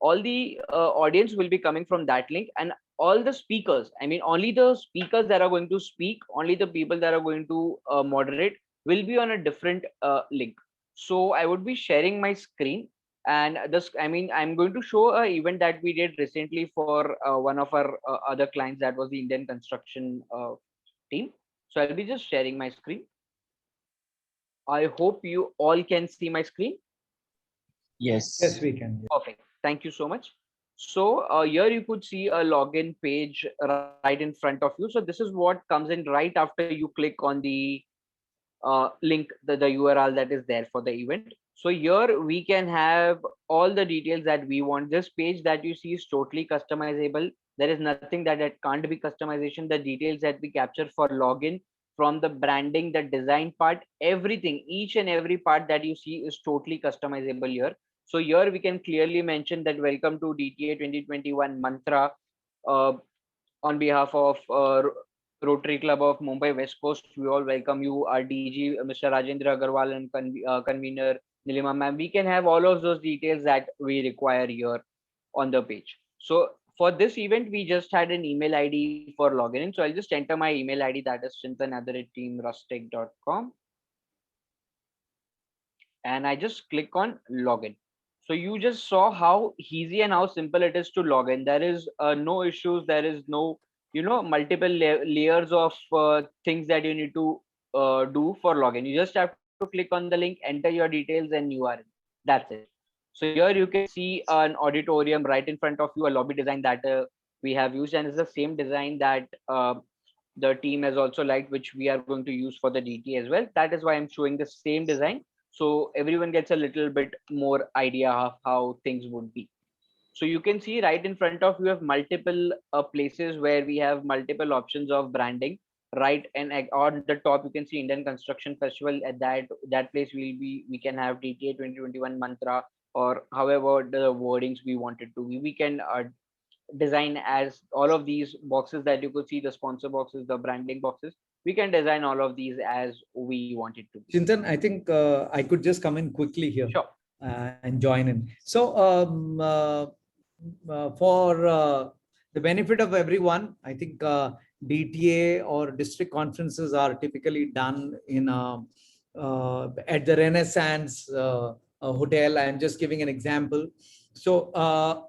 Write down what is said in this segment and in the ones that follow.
all the audience will be coming from that link, and all the speakers, I mean only the speakers that are going to speak, only the people that are going to moderate will be on a different link. So I would be sharing my screen, and this, I mean, I'm going to show a event that we did recently for one of our other clients, that was the Indian construction team. So I'll be just sharing my screen. I hope you all can see my screen. Yes. Yes, we can. Perfect. Thank you so much. So here you could see a login page right in front of you. So this is what comes in right after you click on the link, the URL that is there for the event. So here we can have all the details that we want. This page that you see is totally customizable. There is nothing that can't be customization. The details that we capture for login, from the branding, the design part, everything, each and every part that you see is totally customizable here. So here we can clearly mention that welcome to DTA 2021 Mantra. Uh, on behalf of Rotary Club of Mumbai West Coast, we all welcome you, our DG, Mr. Rajendra Agarwal, and convener Nilima ma'am. We can have all of those details that we require here on the page. So for this event, we just had an email ID for login. So I'll just enter my email ID, that is chintan@teamrustech.com, and I just click on login. So you just saw how easy and how simple it is to log in. There is no issues. There is no, multiple layers of things that you need to do for login. You just have to click on the link, enter your details, and you are in. That's it. So here you can see an auditorium right in front of you, a lobby design that we have used, and it's the same design that the team has also liked, which we are going to use for the DT as well. That is why I'm showing the same design, so everyone gets a little bit more idea of how things would be. So you can see right in front of you have multiple places where we have multiple options of branding, right? And on the top you can see Indian Construction Festival. At that place we can have DTA 2021 Mantra, or however the wordings we wanted to be. We can design as all of these boxes that you could see, the sponsor boxes, the branding boxes. We can design all of these as we want it to be. Chintan, I think I could just come in quickly here. Sure. And join in. So for the benefit of everyone, I think DTA or district conferences are typically done in at the Renaissance Hotel. I'm just giving an example. So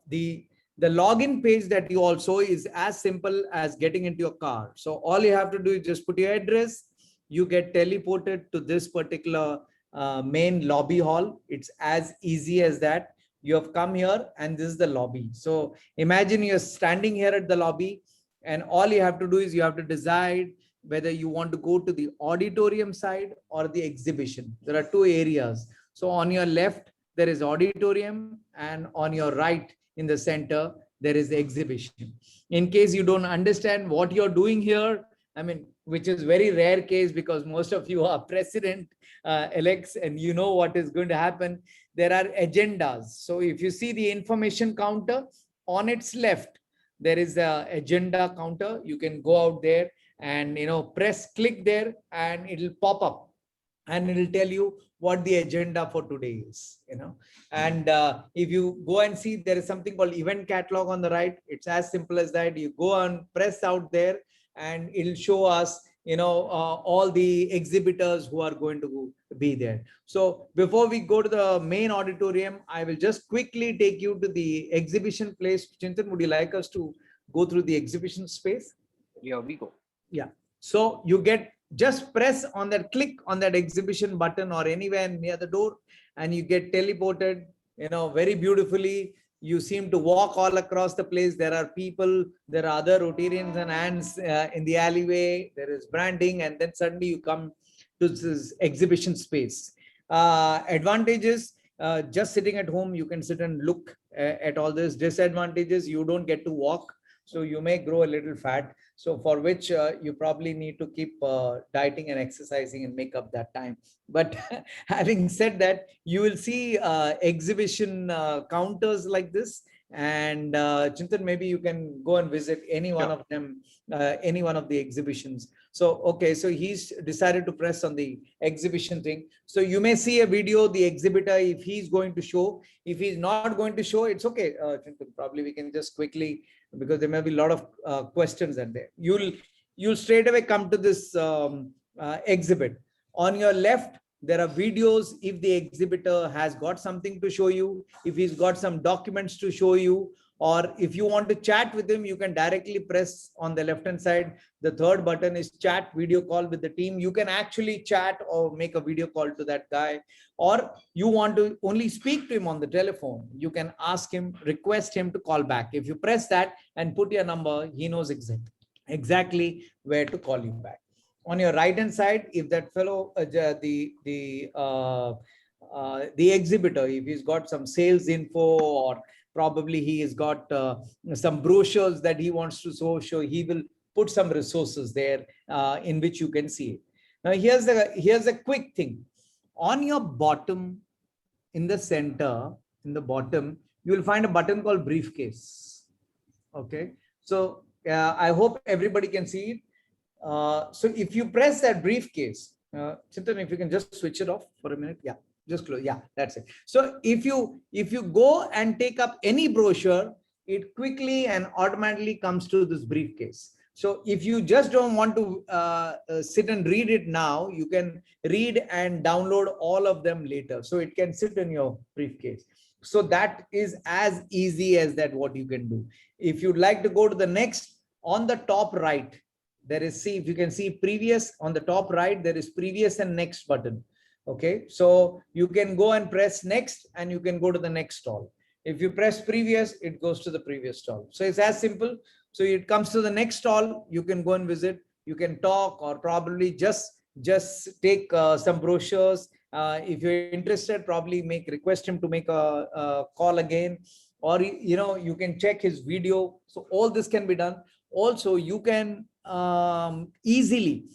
the login page that you all saw is as simple as getting into your car. So all you have to do is just put your address. You get teleported to this particular main lobby hall. It's as easy as that. You have come here and this is the lobby. So imagine you're standing here at the lobby, and all you have to do is you have to decide whether you want to go to the auditorium side or the exhibition. There are two areas. So on your left, there is auditorium, and on your right in the center, there is the exhibition. In case you don't understand what you're doing here, I mean, which is very rare case because most of you are president elects and you know what is going to happen. There are agendas. So if you see the information counter on its left, there is a agenda counter. You can go out there and press click there, and it'll pop up and it'll tell you what the agenda for today is. And if you go and see, there is something called event catalog on the right. It's as simple as that. You go and press out there and it'll show us all the exhibitors who are going to be there. So before we go to the main auditorium, I will just quickly take you to the exhibition place. Chintan, would you like us to go through the exhibition space? Here we go. Yeah. So you just press on that, click on that exhibition button or anywhere near the door, and you get teleported, very beautifully. You seem to walk all across the place. There are people, there are other Rotarians and ants in the alleyway. There is branding, and then suddenly you come to this exhibition space. Advantages, just sitting at home, you can sit and look at all this. Disadvantages, you don't get to walk, so you may grow a little fat. So for which you probably need to keep dieting and exercising and make up that time. But having said that, you will see exhibition counters like this. And Chintan, maybe you can go and visit any one of them, any one of the exhibitions. So, okay, so he's decided to press on the exhibition thing. So you may see a video, the exhibitor, if he's going to show. If he's not going to show, it's okay. Chintan, probably we can just quickly, because there may be a lot of questions and there. You'll straight away come to this exhibit. On your left, there are videos if the exhibitor has got something to show you, if he's got some documents to show you, or if you want to chat with him, you can directly press on the left hand side. The third button is chat video call with the team. You can actually chat or make a video call to that guy, or you want to only speak to him on the telephone. You can ask him, request him to call back. If you press that and put your number, he knows exactly where to call you back. On your right hand side, if that fellow, the exhibitor, if he's got some sales info, or probably he has got some brochures that he wants to show, he will put some resources there in which you can see it. Now here's a quick thing. On your bottom, in the center, in the bottom, you will find a button called briefcase. Okay, so I hope everybody can see it. So if you press that briefcase, Chintan, if you can just switch it off for a minute. Yeah, just close. Yeah, that's it. So if you go and take up any brochure, it quickly and automatically comes to this briefcase. So if you just don't want to sit and read it now, you can read and download all of them later. So it can sit in your briefcase. So that is as easy as that, what you can do. If you'd like to go to the next, on the top right, there is, see if you can see previous. On the top right, there is previous and next button. Okay, so you can go and press next and you can go to the next stall. If you press previous, it goes to the previous stall. So it's as simple. So it comes to the next stall, you can go and visit, you can talk, or probably just take some brochures. If you're interested, probably request him to make a call again, or you can check his video. So all this can be done. Also, you can easily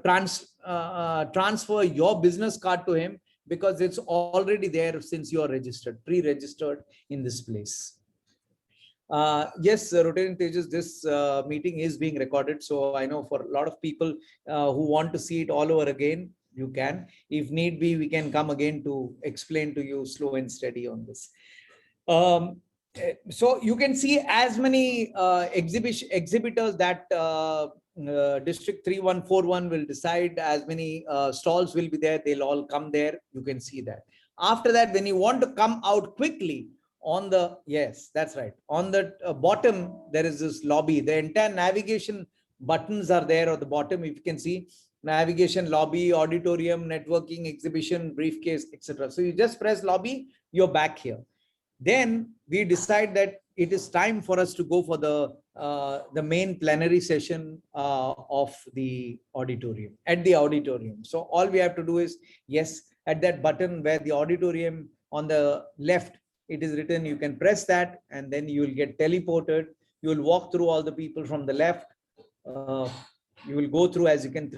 transfer your business card to him, because it's already there since you are registered, pre-registered in this place. Yes, Rotating Tejas, this meeting is being recorded. So I know for a lot of people who want to see it all over again, you can. If need be, we can come again to explain to you slow and steady on this. So you can see as many exhibitors that District 3141 will decide, as many stalls will be there, they'll all come there. You can see that. After that, when you want to come out quickly, on the, yes, that's right, on the bottom, there is this lobby. The entire navigation buttons are there at the bottom. If you can see, navigation, lobby, auditorium, networking, exhibition, briefcase, etc. So you just press lobby, you're back here. Then we decide that it is time for us to go for the main plenary session of the auditorium, at the auditorium. So all we have to do is, yes, at that button where the auditorium on the left, it is written, you can press that, and then you will get teleported. You will walk through all the people from the left. You will go through, as you can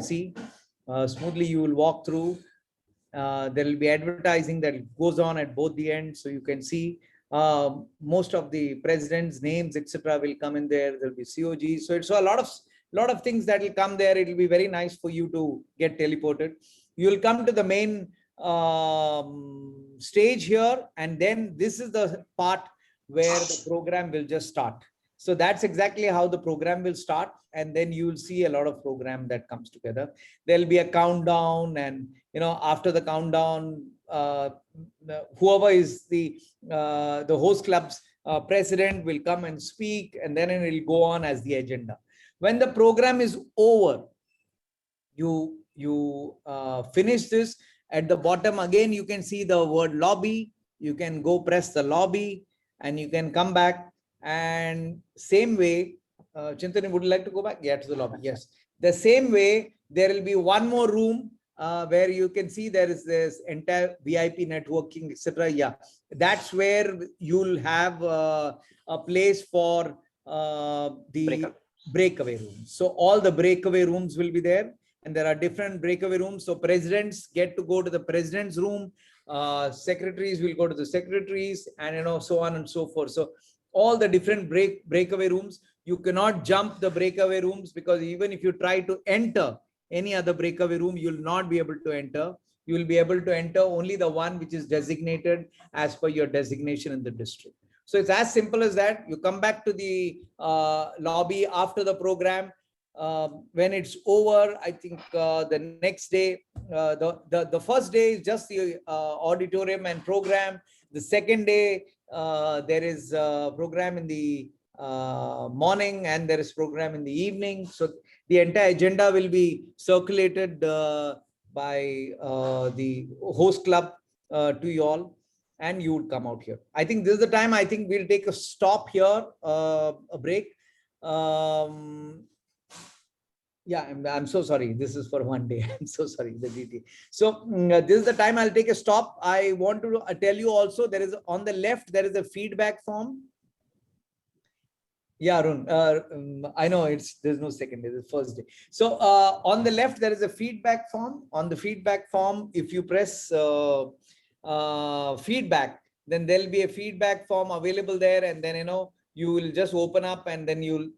see, smoothly you will walk through. There will be advertising that goes on at both the ends. So you can see most of the president's names, etc. will come in there. There'll be COG. So it's a lot of things that will come there. It will be very nice for you to get teleported. You will come to the main stage here, and then this is the part where the program will just start. So that's exactly how the program will start, and then you will see a lot of program that comes together. There'll be a countdown, and after the countdown, whoever is the host club's president will come and speak, and then it will go on as the agenda. When the program is over, you finish this. At the bottom again, you can see the word lobby. You can go press the lobby, and you can come back. And same way, Chintan, would you like to go back? Yeah, to the lobby. Yes. The same way, there will be one more room where you can see there is this entire VIP networking, etc. Yeah, that's where you'll have a place for the Breakup. breakaway rooms. So all the breakaway rooms will be there, and there are different breakaway rooms. So presidents get to go to the president's room, secretaries will go to the secretaries, and so on and so forth. So all the different breakaway rooms, you cannot jump the breakaway rooms, because even if you try to enter any other breakaway room, you will not be able to enter. You will be able to enter only the one which is designated as per your designation in the district. So it's as simple as that. You come back to the lobby after the program. When it's over, I think the next day, the first day is just the auditorium and program. The second day, there is a program in the morning, and there is program in the evening. So the entire agenda will be circulated by the host club to you all, and you would come out here. I think this is the time. I think we'll take a stop here, a break. Yeah, I'm so sorry. This is for one day. I'm so sorry, the DT. So this is the time I'll take a stop. I want to tell you also, there is on the left, there is a feedback form. Yeah, Arun, I know there's no second day, it's first day. So on the left, there is a feedback form. On the feedback form, if you press feedback, then there'll be a feedback form available there, and then you will just open up, and then you'll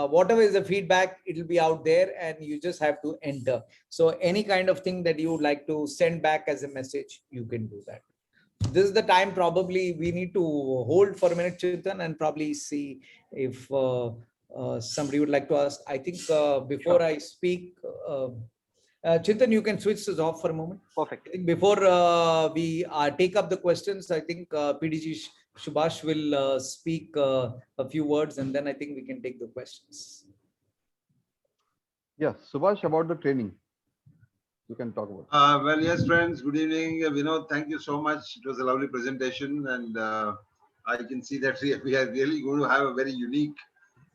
whatever is the feedback, it will be out there, and you just have to enter. So any kind of thing that you would like to send back as a message, you can do that. This is the time. Probably we need to hold for a minute, Chintan, and probably see if somebody would like to ask. I think before I speak, Chintan, you can switch this off for a moment. Perfect. I think before we take up the questions, I think PDG Subhash will speak a few words, and then I think we can take the questions. Yes, Subhash, about the training, you can talk about. Well, yes, friends, good evening. Vinod, thank you so much. It was a lovely presentation, and I can see that we are really going to have a very unique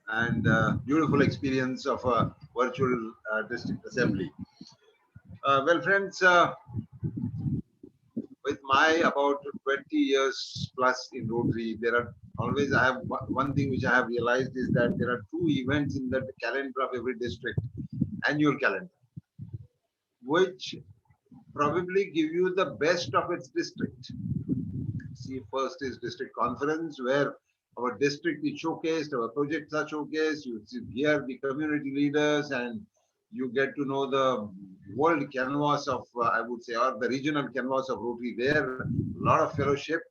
and beautiful experience of a virtual district assembly. Well, friends, with my about 20 years plus in Rotary, there are always, I have one thing which I have realized is that there are two events in the calendar of every district, annual calendar, which probably give you the best of its district. See, first is district conference, where our district is showcased, our projects are showcased, you hear the community leaders, and you get to know the world canvas of, I would say, or the regional canvas of Rotary there, a lot of fellowship.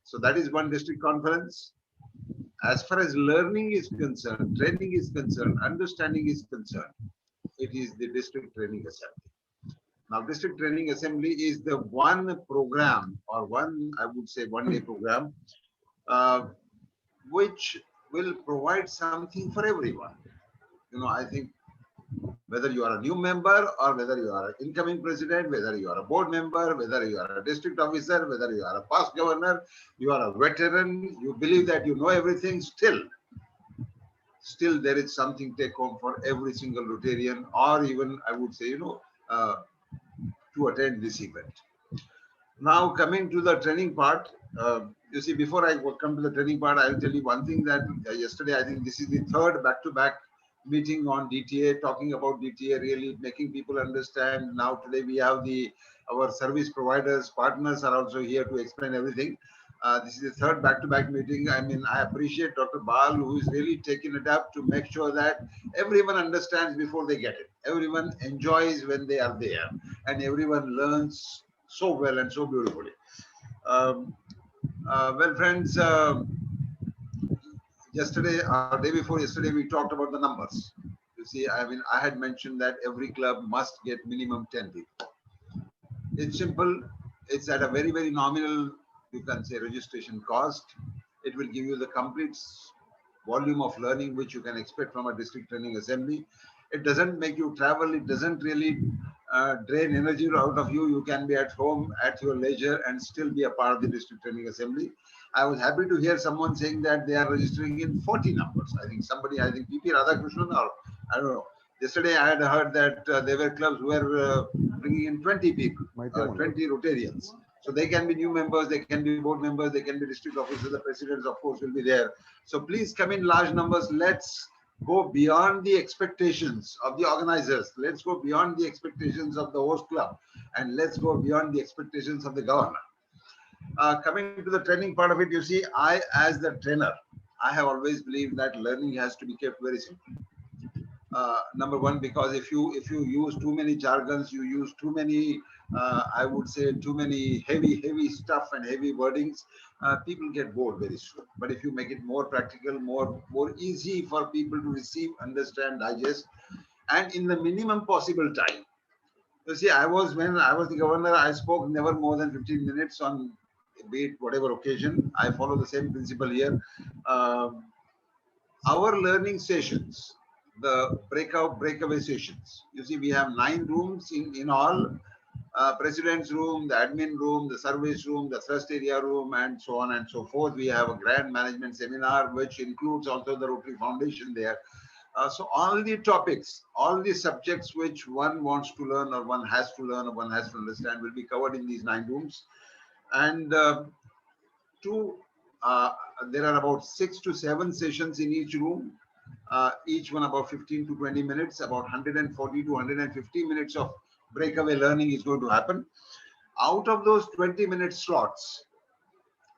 So that is one district conference. As far as learning is concerned, training is concerned, understanding is concerned, it is the district training assembly. Now, district training assembly is the one program, or one, I would say, one-day program, which will provide something for everyone. I think whether you are a new member or whether you are an incoming president, whether you are a board member, whether you are a district officer, whether you are a past governor, you are a veteran, you believe that you know everything, still there is something take home for every single Rotarian, or even, I would say, to attend this event. Now, coming to the training part, you see, before I come to the training part, I will tell you one thing that yesterday, I think this is the third back-to-back meeting on DTA, talking about DTA, really making people understand. Now, today we have our service providers, partners are also here to explain everything. This is the third back-to-back meeting. I mean, I appreciate Dr. Bal, who is really taking it up to make sure that everyone understands before they get it. Everyone enjoys when they are there, and everyone learns so well and so beautifully. Well, friends, yesterday, or day before yesterday, we talked about the numbers. You see, I mean, I had mentioned that every club must get minimum 10 people. It's simple. It's at a very, very nominal, you can say, registration cost. It will give you the complete volume of learning which you can expect from a district training assembly. It doesn't make you travel. It doesn't really drain energy out of you. You can be at home at your leisure and still be a part of the district training assembly. I was happy to hear someone saying that they are registering in 40 numbers. I think PP Radhakrishnan, or I don't know. Yesterday I had heard that there were clubs who were bringing in 20 people, 20 Rotarians. So they can be new members, they can be board members, they can be district officers, the presidents of course will be there. So please come in large numbers. Let's go beyond the expectations of the organizers. Let's go beyond the expectations of the host club, and let's go beyond the expectations of the governor. Coming to the training part of it, you see, I as the trainer, I have always believed that learning has to be kept very simple. Number one, because if you use too many jargons, you use too many, I would say too many heavy stuff and heavy wordings, people get bored very soon. But if you make it more practical, more easy for people to receive, understand, digest, and in the minimum possible time. You see, when I was the governor, I spoke never more than 15 minutes on be it whatever occasion. I follow the same principle here. Our learning sessions, the breakaway sessions. You see, we have 9 rooms in all. President's room, the admin room, the service room, the thrust area room, and so on and so forth. We have a grand management seminar, which includes also the Rotary Foundation there. So all the topics, all the subjects which one wants to learn or one has to learn or one has to understand will be covered in these 9 rooms. And there are about 6 to 7 sessions in each room, each one about 15 to 20 minutes, about 140 to 150 minutes of breakaway learning is going to happen. Out of those 20-minute slots,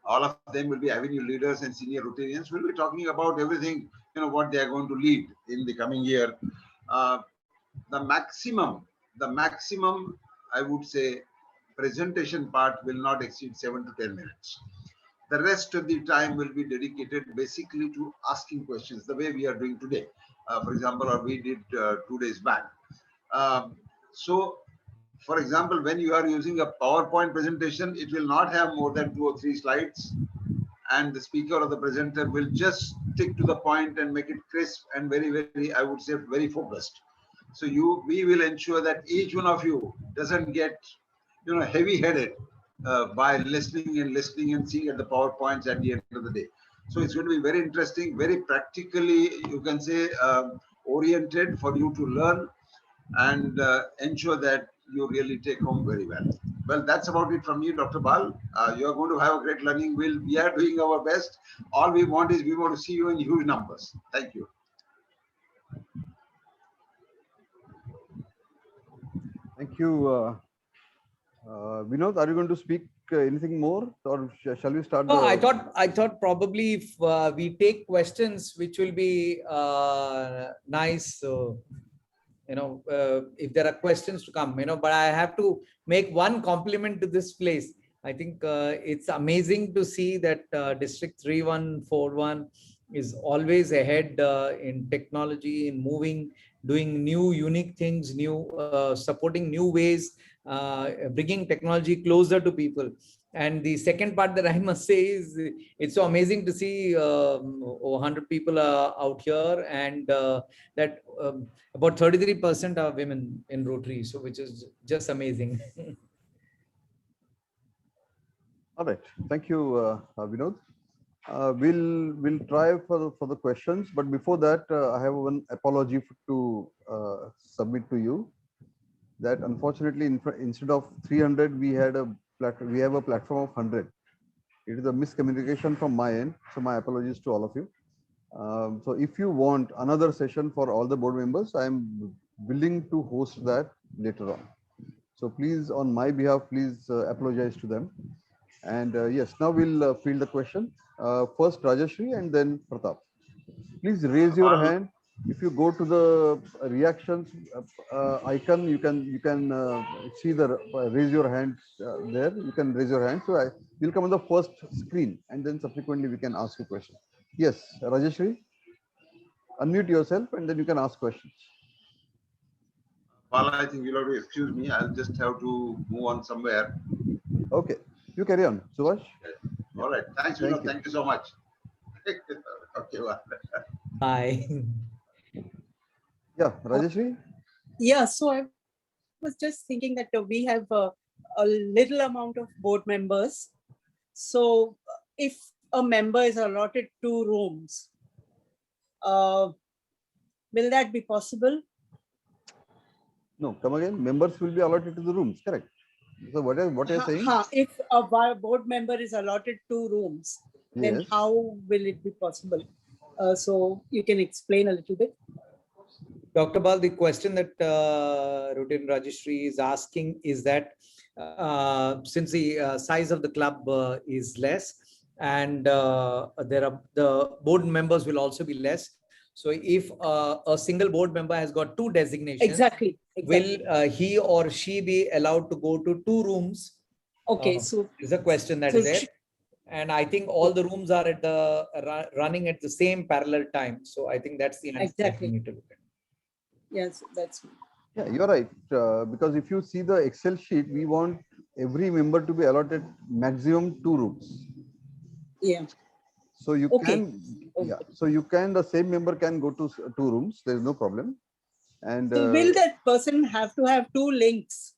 all of them will be avenue leaders and senior Rotarians. We'll be talking about everything, what they are going to lead in the coming year. The maximum, I would say, presentation part will not exceed 7 to 10 minutes. The rest of the time will be dedicated basically to asking questions, the way we are doing today, for example, or we did 2 days back. So, for example, when you are using a PowerPoint presentation, it will not have more than 2 or 3 slides, and the speaker or the presenter will just stick to the point and make it crisp and very, I would say, very focused. So we will ensure that each one of you doesn't get, heavy-headed by listening and seeing at the PowerPoints at the end of the day. So it's going to be very interesting, very practically, you can say, oriented for you to learn and ensure that you really take home very well. Well, that's about it from me, Dr. Bal. You are going to have a great learning. We are doing our best. All we want is we want to see you in huge numbers. Thank you. Thank you. Vinod, are you going to speak anything more, or shall we start? No, I thought probably if we take questions, which will be nice. So, if there are questions to come, but I have to make one compliment to this place. I think it's amazing to see that District 3141 is always ahead in technology, in moving, doing new unique things, supporting new ways, bringing technology closer to people. And the second part that I must say is it's so amazing to see 100 people out here, and that about 33% are women in Rotary, so which is just amazing. All right, thank you, Vinod. We'll try for the questions, but before that, I have one apology to submit to you. That unfortunately, instead of 300, we have a platform of 100. It is a miscommunication from my end, so my apologies to all of you. So if you want another session for all the board members, I am willing to host that later on. So please, on my behalf, please apologize to them. And yes, now we'll field the question. First Rajashri and then Pratap. Please raise your hand. If you go to the reactions icon, you can see the raise your hand there. You can raise your hand. So you'll come on the first screen, and then subsequently we can ask you question. Yes, Rajashri, unmute yourself and then you can ask questions. Well, I think you'll have to excuse me. I'll just have to move on somewhere. Okay, you carry on, Subhash. All right. Thanks, Vinod. Thank you so much. Okay, well. Bye. Yeah, Rajashri? Yeah, so I was just thinking that we have a little amount of board members. So if a member is allotted 2 rooms, will that be possible? No, come again. Members will be allotted to the rooms, correct? So what you're saying? If a board member is allotted 2 rooms, then Yes. how will it be possible? So you can explain a little bit. Dr. Bal, the question that Routine Registry is asking is that since the size of the club is less and the board members will also be less. So if a single board member has got 2 designations, Exactly. will he or she be allowed to go to 2 rooms? Okay, so is a question that so is there. And I think all the rooms are at the running at the same parallel time. So I think that's the answer that we exactly. need to look at. Yes, that's Yeah, you're right. Because if you see the Excel sheet, we want every member to be allotted maximum 2 rooms. yeah. So you Okay. can, yeah. So you can, the same member can go to 2 rooms. There is no problem. And So will that person have to have 2 links?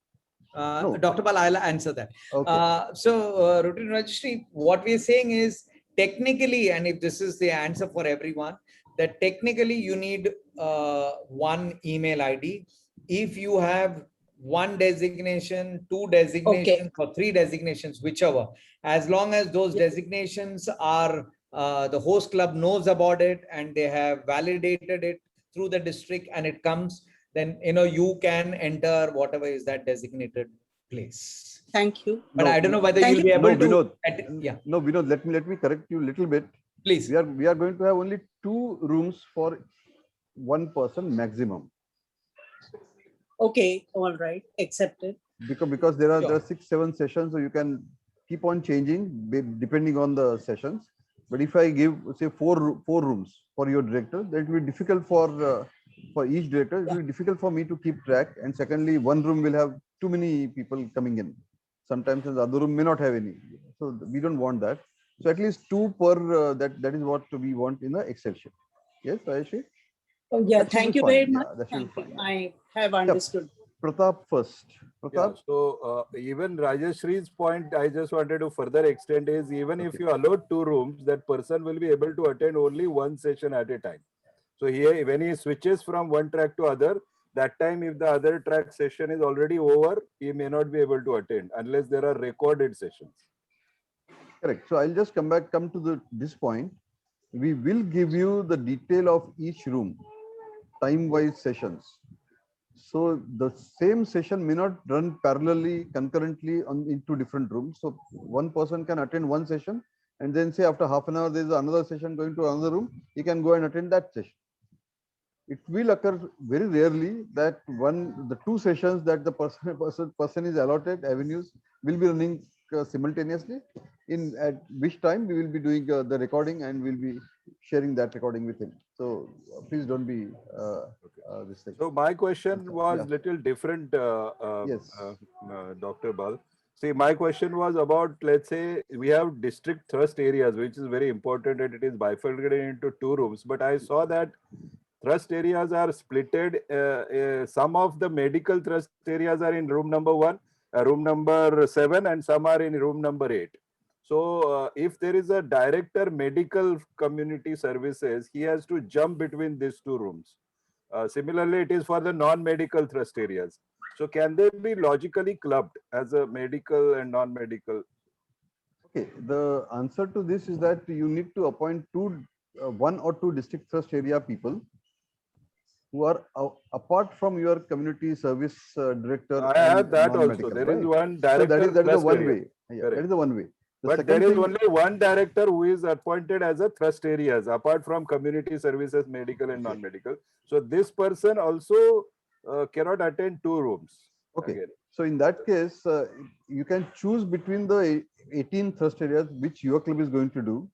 No. Dr. Bal, I'll answer that. Okay. Routine Registry, what we're saying is technically, and if this is the answer for everyone, that technically you need 1 email ID. If you have 1 designation, 2 designations, or 3 designations, whichever, as long as those designations are the host club knows about it and they have validated it through the district and it comes, then you can enter whatever is that designated place. Thank you. But I don't know whether you'll be able to. Vinod, no, Vinod, let me correct you a little bit. Please. We are going to have only 2 rooms for 1 person maximum. Okay, all right, accepted. Because there are 6-7 sessions, so you can keep on changing depending on the sessions. But if I give say 4 rooms for your director, that will be difficult for each director. It will be difficult for me to keep track. And secondly, 1 room will have too many people coming in. Sometimes the other room may not have any. So we don't want that. So at least 2 per. That is what we want in the Excel sheet. Yes, Ayushi? Oh, yeah, thank you very much. Thank you. I have understood. Pratap first. Pratap? Yeah, so even Rajeshree's point, I just wanted to further extend is even if you allot 2 rooms, that person will be able to attend only 1 session at a time. So here, when he switches from one track to other, that time if the other track session is already over, he may not be able to attend unless there are recorded sessions. Correct. So I'll just come to this point. We will give you the detail of each room, time-wise sessions. So the same session may not run parallelly, concurrently into different rooms. So one person can attend 1 session and then say after half an hour, there is another session going to another room. He can go and attend that session. It will occur very rarely that the 2 sessions that the person is allotted avenues will be running simultaneously, at which time we will be doing the recording and we'll be sharing that recording with him. So please don't be this thing. So my question was little different, Dr. Bal. See, my question was about, let's say we have district thrust areas, which is very important, and it is bifurcated into 2 rooms. But I saw that thrust areas are splitted. Some of the medical thrust areas are in room number 1, room number 7, and some are in room number 8. So if there is a director medical community services, he has to jump between these 2 rooms. Similarly, it is for the non-medical thrust areas. So can they be logically clubbed as a medical and non-medical? Okay, the answer to this is that you need to appoint 1 or 2 district thrust area people who are apart from your community service director. I have that also. There is one director. So that is the one way. Yeah, that is the one way. But there is only one director who is appointed as a thrust areas apart from community services, medical and non-medical. So this person also cannot attend 2 rooms. Okay. Again. So in that case, you can choose between the 18 thrust areas which your club is going to do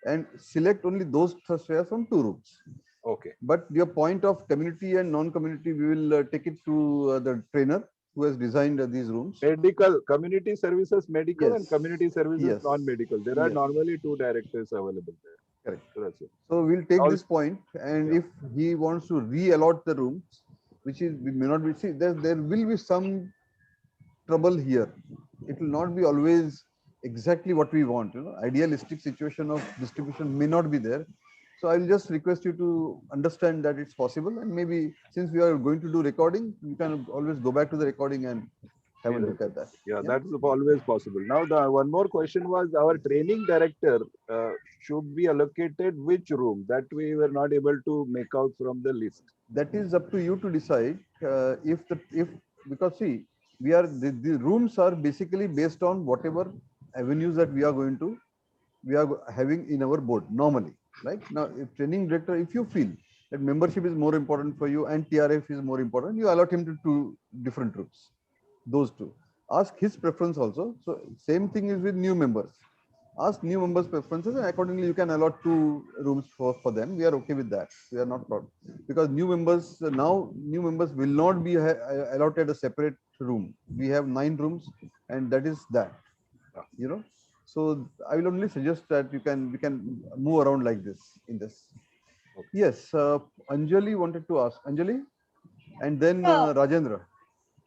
and select only those thrust areas from 2 rooms. Okay. But your point of community and non-community, we will take it to the trainer who has designed these rooms. Medical, community services, medical, and community services, non-medical. There are normally 2 directors available there. Correct. So we'll take this point, and if he wants to re-allot the rooms, which is we may not be, see, there will be some trouble here. It will not be always exactly what we want. Idealistic situation of distribution may not be there. So I'll just request you to understand that it's possible, and maybe since we are going to do recording, you can always go back to the recording and have a look at that. Yeah, that's always possible. Now, the one more question was our training director should be allocated which room that we were not able to make out from the list. That is up to you to decide because see, the rooms are basically based on whatever avenues that we are having in our board normally. Like now, if training director, if you feel that membership is more important for you and TRF is more important, you allot him to 2 different rooms. Those 2. Ask his preference also. So same thing is with new members. Ask new members' preferences and accordingly you can allot 2 rooms for them. We are okay with that. We are not proud because new members will not be allotted a separate room. We have 9 rooms and that is that. You know. So I will only suggest that we can move around like this in this. Okay. Yes, Anjali wanted to ask. Anjali, and then Rajendra.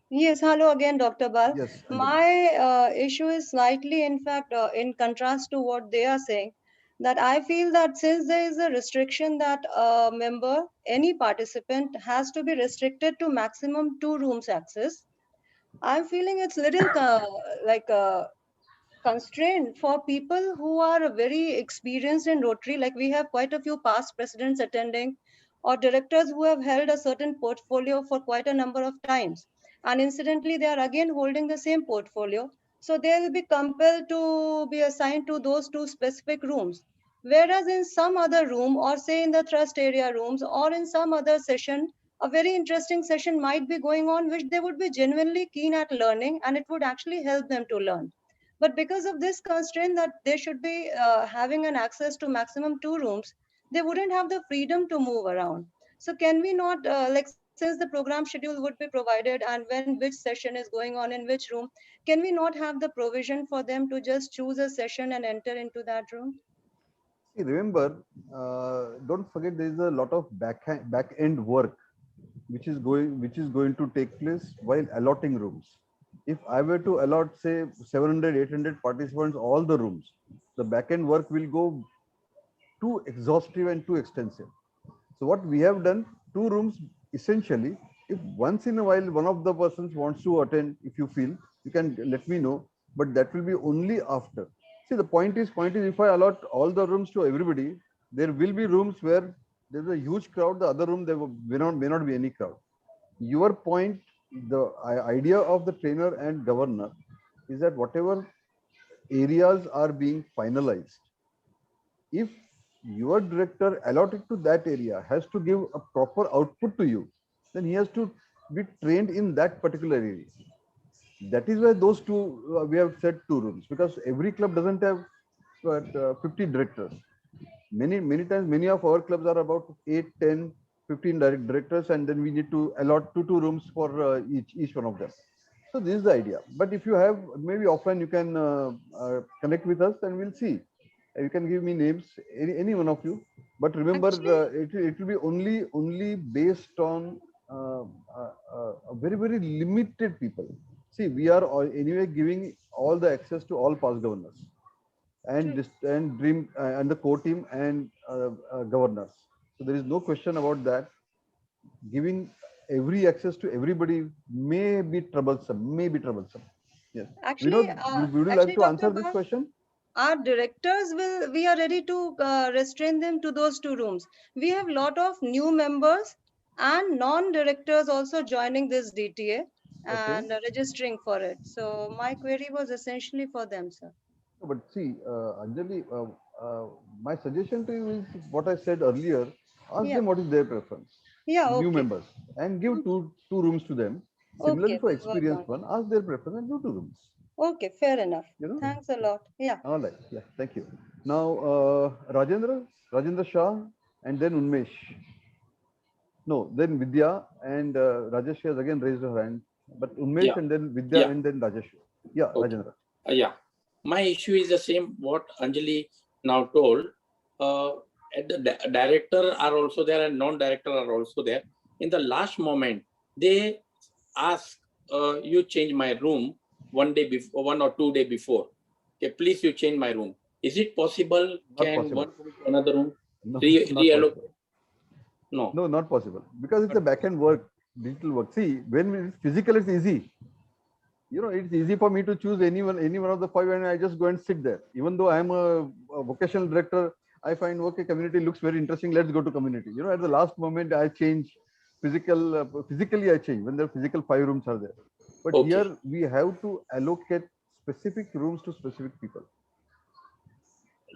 Yes, hello again, Dr. Bal. Yes, Anjali. My issue is slightly, in fact, in contrast to what they are saying, that I feel that since there is a restriction that a member, any participant has to be restricted to maximum 2 rooms access, I'm feeling it's little like constraint for people who are very experienced in Rotary. Like we have quite a few past presidents attending or directors who have held a certain portfolio for quite a number of times. And incidentally, they are again holding the same portfolio. So they will be compelled to be assigned to those 2 specific rooms. Whereas in some other room or say in the trust area rooms or in some other session, a very interesting session might be going on which they would be genuinely keen at learning and it would actually help them to learn. But because of this constraint that they should be having an access to maximum 2 rooms, they wouldn't have the freedom to move around. So can we not, like since the program schedule would be provided and when which session is going on in which room, can we not have the provision for them to just choose a session and enter into that room? See, remember, don't forget there is a lot of back end work which is going to take place while allotting rooms. If I were to allot say 700, 800 participants all the rooms, the back end work will go too exhaustive and too extensive. So what we have done, 2 rooms essentially. If once in a while one of the persons wants to attend, if you feel, you can let me know, but that will be only after. See, the point is if I allot all the rooms to everybody, there will be rooms where there's a huge crowd, the other room there may not be any crowd. Your point, the idea of the trainer and governor is that whatever areas are being finalized, if your director allotted to that area has to give a proper output to you, then he has to be trained in that particular area. That is why those 2 we have said 2 rooms, because every club doesn't have 50 directors. Many times many of our clubs are about 8, 10, 15 directors, and then we need to allot 2 rooms for each one of them. So this is the idea. But if you have, maybe offline you can connect with us and we'll see. You can give me names, any one of you. But remember, it will be only based on a very limited people. See, we are anyway giving all the access to all past governors, and dream and the core team and governors. So there is no question about that. Giving every access to everybody may be troublesome. Yes. Actually, would you like to answer this question? Our directors we are ready to restrain them to those 2 rooms. We have a lot of new members and non-directors also joining this DTA and registering for it. So my query was essentially for them, sir. But see, Anjali, my suggestion to you is what I said earlier. Ask them what is their preference. New members, and give two rooms to them. Similarly, for experienced one, ask their preference and do 2 rooms. Okay, fair enough. Thanks a lot. Yeah. All right. Yeah. Thank you. Now, Rajendra Shah, and then Unmesh. No, then Vidya, and Rajesh has again raised her hand. But Unmesh and then Vidya and then Rajesh. Yeah, okay. Rajendra. Yeah. My issue is the same what Anjali now told. The director are also there and non-director are also there. In the last moment, they ask you change my room 1 day before, 1 or 2 days before. Okay, please you change my room. Is it possible? Can one room to another room? No, no, not possible. Because it's a back-end work, digital work. See, when it's physical, it's easy. you know, it's easy for me to choose any one of the 5, and I just go and sit there. Even though I'm a vocational director, I find, okay, community looks very interesting. Let's go to community. You know, at the last moment, I change physically I change when the physical 5 rooms are there. But Okay. here we have to allocate specific rooms to specific people.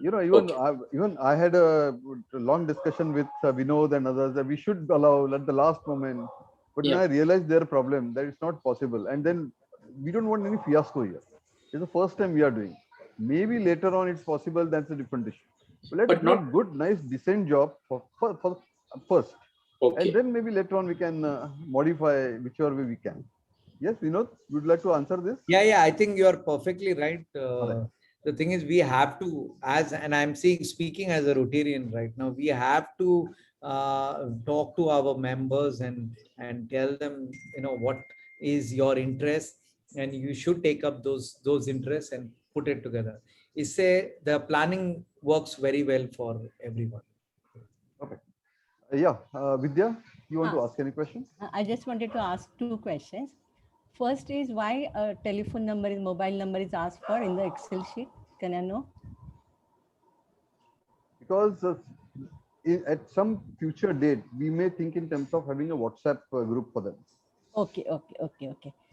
You know, even I had a long discussion with Vinod and others that we should allow at the last moment. But then Yeah. I realized their problem that it's not possible. And then we don't want any fiasco here. It's the first time we are doing. Maybe later on it's possible. That's a different issue. But let's But do a not- good, nice, decent job for first. Okay. And then maybe later on we can modify whichever way we can. Yes, Vinod, would you like to answer this? Yeah, I think you are perfectly right. Alright. The thing is, we have to, and I'm speaking as a Rotarian right now, we have to talk to our members and tell them, you know, what is your interest, and you should take up those interests and put it together. The planning works very well for everyone. Yeah, Vidya, you want to Ah. ask any question? I just wanted to ask 2 questions. First is why a telephone number mobile number is asked for in the Excel sheet? Can I know? Because at some future date, we may think in terms of having a WhatsApp group for them. Okay.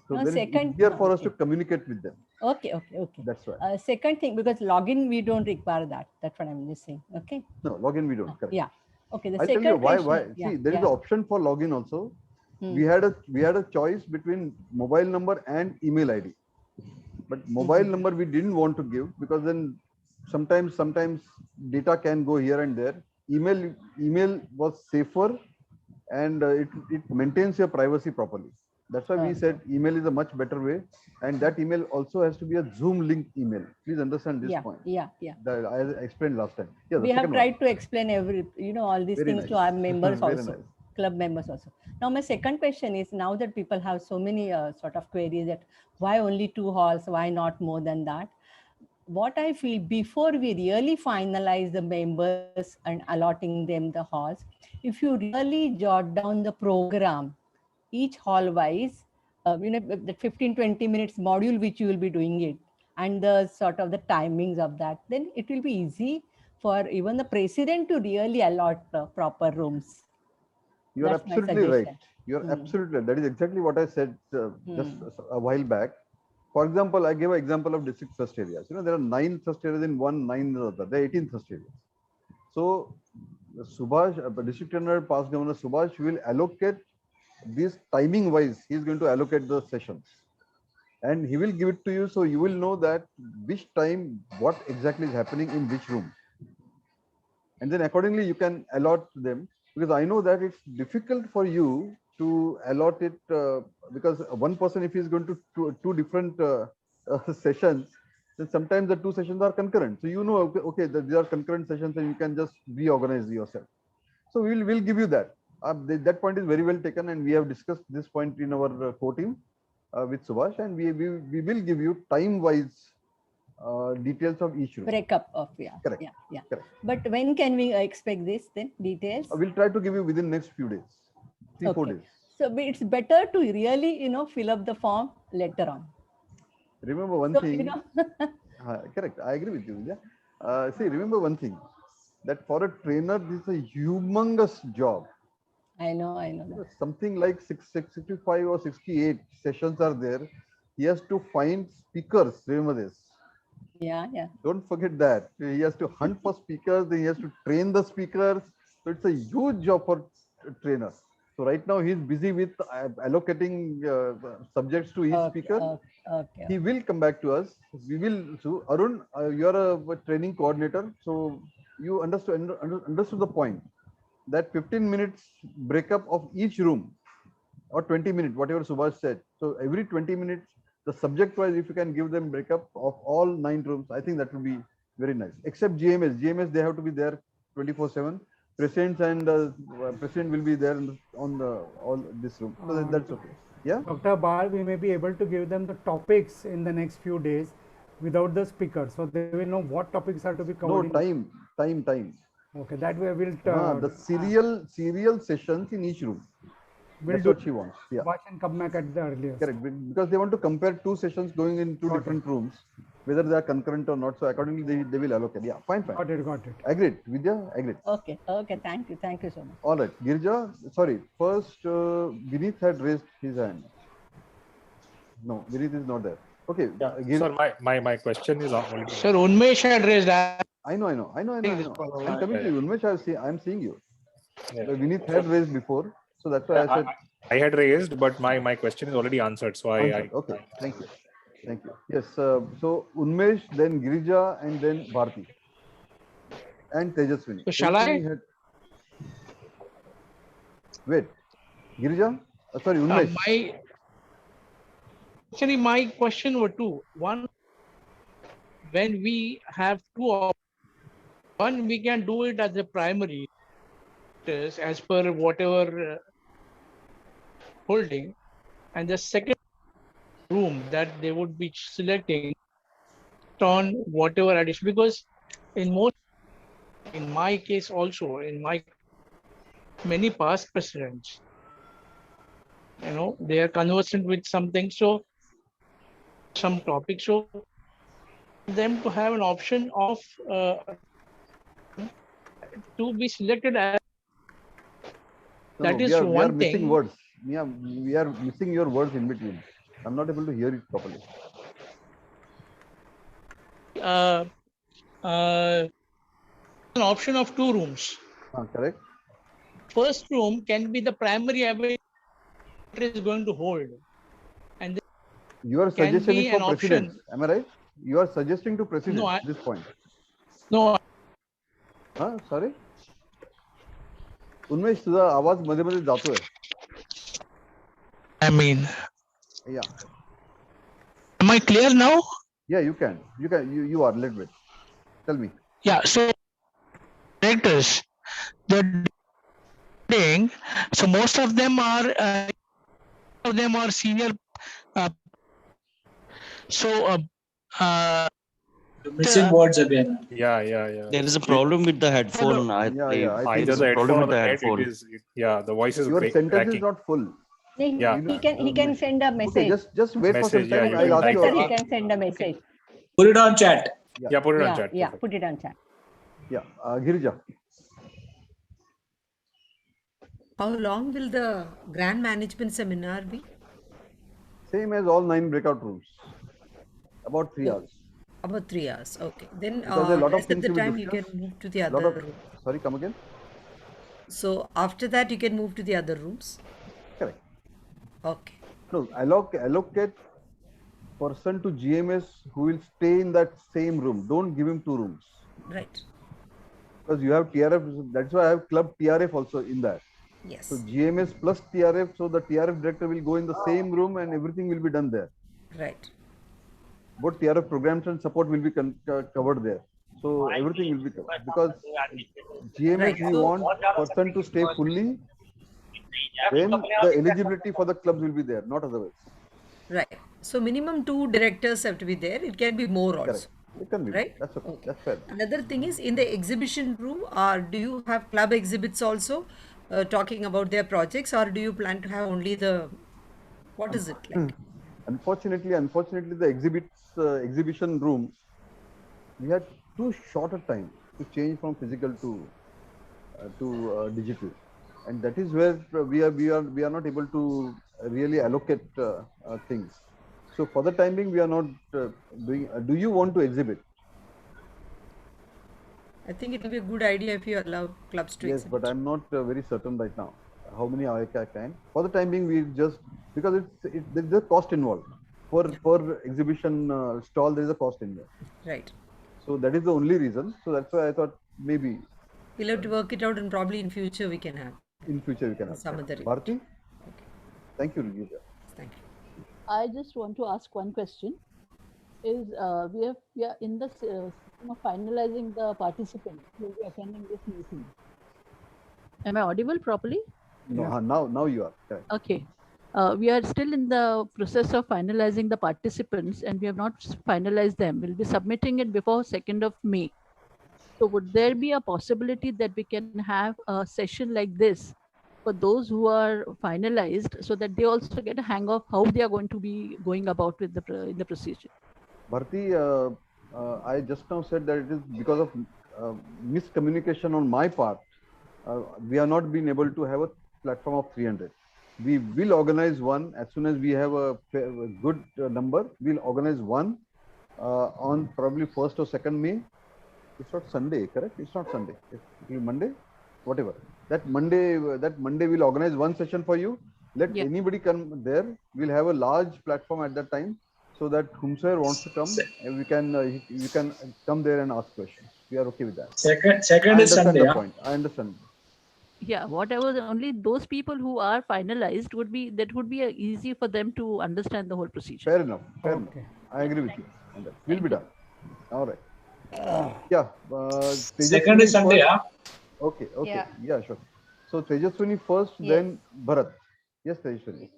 So Now, then second, it's easier for us to communicate with them. Okay. That's why. Second thing, because login, we don't require that. That's what I'm just saying. Okay. No, login we don't. Correct. Yeah. Okay. The I'll tell second you why. question. See, there is an option for login also. We had a choice between mobile number and email ID. But mobile number we didn't want to give because then sometimes data can go here and there. Email was safer and it maintains your privacy properly. That's why we said email is a much better way, and that email also has to be a Zoom link email. Please understand this point. Yeah. That I explained last time. Yeah, We have tried to explain all these Very things nice. to our members Very also, nice. club members also. Now, my second question is, now that people have so many sort of queries that why only 2 halls, why not more than that? What I feel, before we really finalize the members and allotting them the halls, if you really jot down the program, each hall wise, the 15-20 minutes module which you will be doing it, and the sort of the timings of that, then it will be easy for even the president to really allot proper rooms. You are That's my absolutely right. suggestion. You are absolutely right. That is exactly what I said just a while back. For example, I gave an example of district trust areas. You know, there are 9 trust areas in one, 9 in the other. There are 18 trust areas. So, Subhash, District General, past Governor Subhash will allocate this timing wise. He is going to allocate the sessions, and he will give it to you, so you will know that which time, what exactly is happening in which room, and then accordingly you can allot them. Because I know that it's difficult for you to allot it because one person, if he is going to two different sessions, then sometimes the 2 sessions are concurrent. So you know, okay, these are concurrent sessions, and you can just reorganize yourself. So we'll give you that. That point is very well taken, and we have discussed this point in our core team with Subhash, and we will give you time-wise details of each room. Breakup of, Correct. Yeah. Correct. But when can we expect this then, details? We'll try to give you within next few days, 3-4 days. So it's better to really, fill up the form later on. Remember one thing. Correct. I agree with you. Yeah. See, remember one thing, that for a trainer, this is a humongous job. I know that. Something like 65 or 68 sessions are there. He has to find speakers. Remember this. Yeah. Don't forget that. He has to hunt for speakers. Then he has to train the speakers. So it's a huge job for a trainer. So right now he's busy with allocating subjects to each speaker. Okay. He will come back to us. We will. So Arun, you are a training coordinator. So you understood the point that 15 minutes breakup of each room, or 20 minutes, whatever Subhash said. So every 20 minutes, the subject wise, if you can give them breakup of all 9 rooms, I think that will be very nice. Except GMS. GMS, they have to be there 24/7. Presidents and president will be there on all this room. So that's okay. Yeah. Dr. Bal, we may be able to give them the topics in the next few days without the speaker, so they will know what topics are to be covered. No, time. Okay, that way we'll. The serial sessions in each room. We'll That's do what she wants. Yeah. watch and come back at the earliest. Correct. Because they want to compare two sessions going in two different rooms, whether they are concurrent or not. So accordingly, they will allocate. Yeah, fine. Got it. Agreed. Vidya, agreed. Okay, okay, thank you so much. All right. Girija, sorry. First, Vineet had raised his hand. No, Vineet is not there. Okay. Yeah. Sir, my question is already. Sir, Unmesh had raised hand. I know. I'm coming to you. Unmesh, I'm seeing you. Yeah. Vineet had raised before. So that's why I said. I had raised, but my question is already answered. So I okay. Thank you. Yes. So Unmesh, then Girija, and then Bharti, and Tejaswini. So shall I? Wait, Girija. Sorry, Unmesh. Actually, my question were two. One, when we have two, one we can do it as a primary, as per whatever holding, and the second room that they would be selecting on whatever addition, because in my case also, in my many past presidents, they are conversant with something, so some topic, so them to have an option of to be selected as that is one we are thing. Missing words. Yeah, we are missing your words in between. I'm not able to hear it properly. An option of two rooms. Correct. First room can be the primary it is going to hold, and your suggestion is for presidents. Am I right? You are suggesting to presidents at this point. No. Sorry. उन्मेष तुझा आवाज मध्ये मध्ये जातोय. I mean. Yeah. Am I clear now? Yeah, you can. You are a little bit. Tell me. Yeah. So directors, so most of them are senior. Missing words again. Yeah. There is a problem with the headphone. Either the headphone or the headphone. The voice is your sentence cracking. is not full. Yeah. He can send a message. Okay, just wait for some time. I'll ask you. He can send a message. Put it on chat. Yeah, put it on chat. Yeah, put it on chat. Yeah, Girija. How long will the grand management seminar be? Same as all 9 breakout rooms. About 3 hours. About 3 hours. Okay. Then rest of the time you can move to the other room. Sorry, come again. So after that you can move to the other rooms. Correct. Okay. No, allocate person to GMS who will stay in that same room. Don't give him 2 rooms. Right. Because you have TRF. That's why I have clubbed TRF also in that. Yes. So GMS plus TRF. So the TRF director will go in the same room and everything will be done there. Right. Both TRF programs and support will be covered there. So everything will be covered. Because GMS, we want person to stay fully. Then the eligibility for the clubs will be there, not otherwise. Right. So minimum 2 directors have to be there. It can be more also. Correct. It can be. Right. That's okay. That's fair. Another thing is in the exhibition room, do you have club exhibits also talking about their projects, or do you plan to have only what is it like? Unfortunately, the exhibition room, we had too short a time to change from physical to digital, and that is where we are not able to really allocate things. So for the time being, we are not doing. Do you want to exhibit? I think it will be a good idea if you allow clubs to exhibit. Yes, but I'm not very certain right now how many I can. For the time being, we just because there is a cost involved. For exhibition stall, there is a cost involved. Right. So that is the only reason. So that's why I thought maybe we'll have to work it out, and probably in future we can have. In future we can have. Some other. Bharti? Okay. Thank you, Rigija. Thank you. I just want to ask one question. Is we are in the finalizing the participants who will be attending this meeting. Am I audible properly? No, now you are. Correct. Okay. We are still in the process of finalizing the participants, and we have not finalized them. We'll be submitting it before 2nd of May. So would there be a possibility that we can have a session like this for those who are finalized, so that they also get a hang of how they are going to be going about with the procedure. Bharti, I just now said that it is because of miscommunication on my part. We have not been able to have a platform of 300. We will organize one as soon as we have a good number. We'll organize one on probably 1st or 2nd May. It's not Sunday, correct? It's not Sunday. It's Monday, whatever. That Monday we'll organize one session for you. Let anybody come there. We'll have a large platform at that time, so that whomsoever wants to come, you can come there and ask questions. We are okay with that. Second is Sunday. I understand. Yeah, whatever. Only those people who are finalized would be easy for them to understand the whole procedure. Fair enough. Fair enough. I agree with you. And that will be done. All right. Yeah. Second is Sunday. Okay. Yeah. Yeah, sure. So Tejaswini first, then Bharat. Yes, Tejaswini.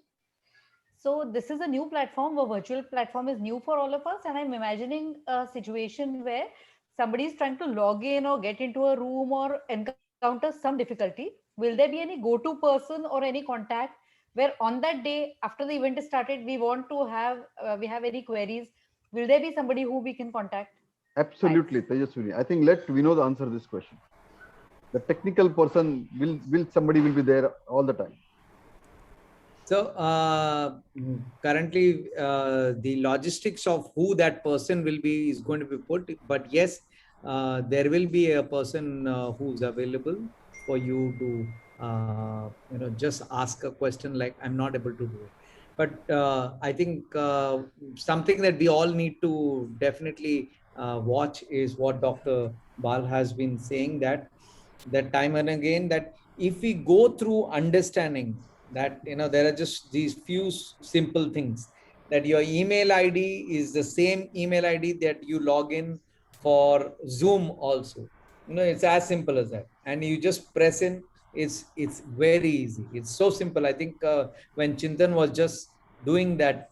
So this is a new platform. A virtual platform is new for all of us, and I'm imagining a situation where somebody is trying to log in or get into a room or encounter some difficulty. Will there be any go-to person or any contact where on that day after the event is started, we want to have we have any queries? Will there be somebody who we can contact? Absolutely, Tejaswini. I think let Vinod answer this question. The technical person somebody will be there all the time. So currently the logistics of who that person will be is going to be put, but yes, there will be a person who's available for you to just ask a question like, I'm not able to do it. But I think something that we all need to definitely watch is what Dr. Bal has been saying, that time and again, that if we go through understanding that there are just these few simple things, that your email ID is the same email ID that you log in for Zoom also. It's as simple as that, and you just press in. It's very easy. It's so simple. I think when Chintan was just doing that,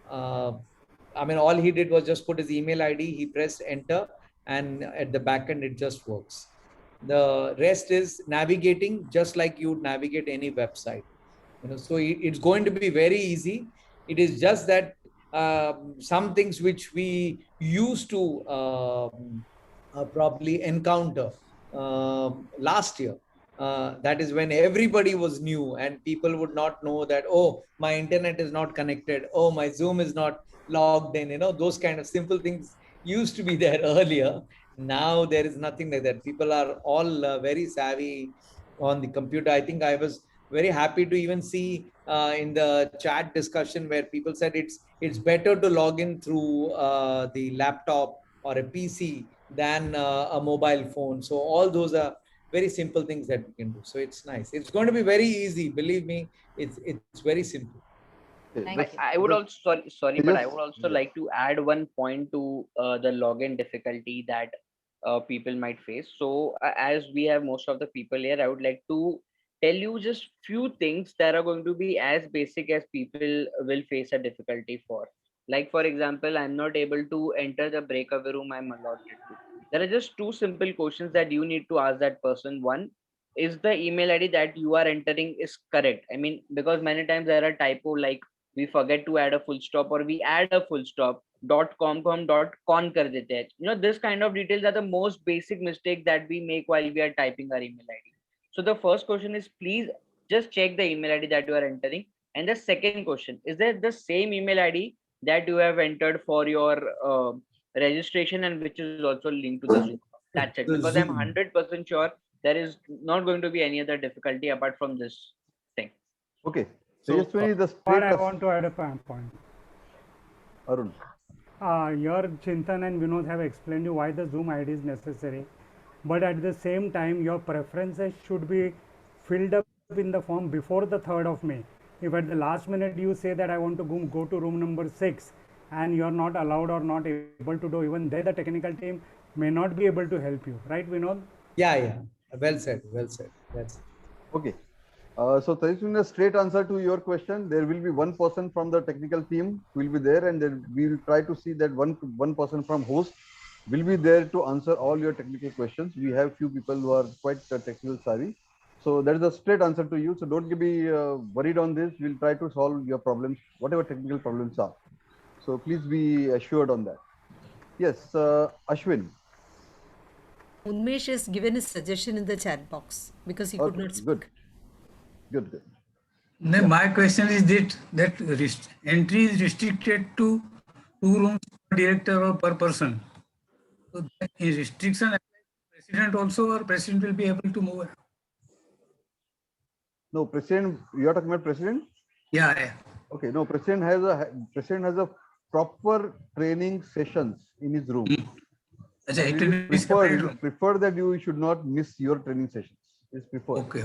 all he did was just put his email ID, he pressed enter, and at the back end it just works. The rest is navigating just like you would navigate any website. So it's going to be very easy. It is just that some things which we used to probably encounter last year, that is when everybody was new and people would not know that, oh, my internet is not connected, oh, my Zoom is not logged in. Those kind of simple things used to be there earlier. Now there is nothing like that. People are all very savvy on the computer. I think I was very happy to even see in the chat discussion where people said it's better to log in through the laptop or a PC than a mobile phone. So all those are very simple things that we can do. So it's nice. It's going to be very easy. Believe me, it's very simple. I would also sorry, but I would also like to add one point to the login difficulty that people might face. So as we have most of the people here, I would like to tell you just few things that are going to be as basic as people will face a difficulty for. Like for example, I'm not able to enter the breakaway room I'm allotted to. There are just two simple questions that you need to ask that person. One, is the email ID that you are entering is correct? I mean, because many times there are typo, like we forget to add a full stop or we add a full stop, .com .con kar dete hai. This kind of details are the most basic mistake that we make while we are typing our email ID. So the first question is, please just check the email ID that you are entering. And the second question, is that the same email ID that you have entered for your registration and which is also linked to the Zoom? That's it. Because I'm 100% sure there is not going to be any other difficulty apart from this thing. Okay. So I want to add a point. Arun. Your Chintan and Vinod have explained you why the Zoom ID is necessary. But at the same time, your preferences should be filled up in the form before the 3rd of May. If at the last minute you say that I want to go to room number 6 and you're not allowed or not able to do, even there the technical team may not be able to help you. Right, Vinod? Yeah. Well said. That's okay. So Tejaswini, a straight answer to your question, there will be one person from the technical team who will be there, and then we will try to see that one person from host will be there to answer all your technical questions. We have few people who are quite technical savvy. So that is a straight answer to you. So don't be worried on this. We'll try to solve your problems, whatever technical problems are. So please be assured on that. Yes, Ashwin. Unmesh has given his suggestion in the chat box because he could not speak. Good. No, my question is that entry is restricted to 2 rooms per director or per person. So that is restriction president also, or president will be able to move? No, president. You are talking about president? Yeah. Okay. No, president has a proper training sessions in his room. It is preferred that you should not miss your training sessions. It's preferred. Okay.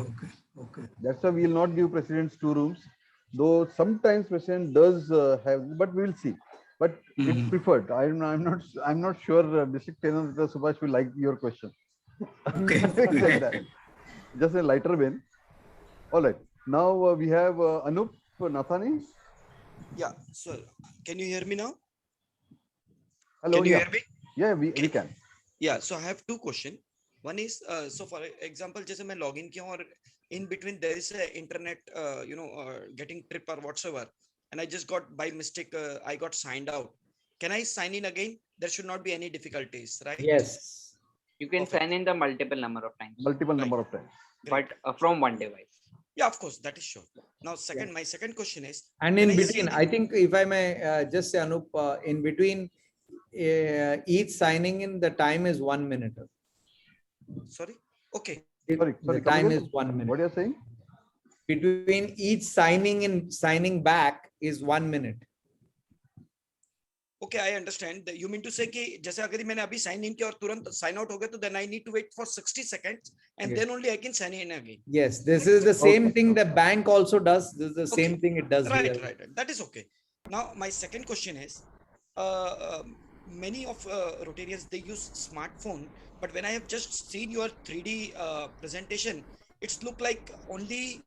That's why we will not give presidents 2 rooms, though sometimes president does have, but we will see. But it's preferred. I'm not sure District Tenant Subhash will like your question. Okay. Like that. Just a lighter vein. All right. Now we have Anup Nathani. Yeah. So can you hear me now? Hello. Can you hear me? Yeah, we can. Yeah. So I have 2 questions. One is, so for example, just I log in or in between there is a internet, getting trip or whatsoever, and I just got by mistake, I got signed out. Can I sign in again? There should not be any difficulties, right? Yes. You can sign in the multiple number of times. Number of times. But from one device. Yeah, of course, that is sure. Now, my second question is. And in between, I think if I may just say, Anup, in between each signing in, the time is 1 minute. Sorry? Okay. Sorry. The time is 1 minute. What are you saying? Between each signing and signing back is 1 minute. Okay, I understand. You mean to say कि जैसे अगर मैंने अभी sign in किया और तुरंत sign out हो गया, तो then I need to wait for 60 seconds and then only I can sign in again. Yes, this is the same thing the bank also does. This is the same thing it does here. Right. That is okay. Now, my second question is, many of Rotarians, they use smartphone, but when I have just seen your 3D presentation, it's look like only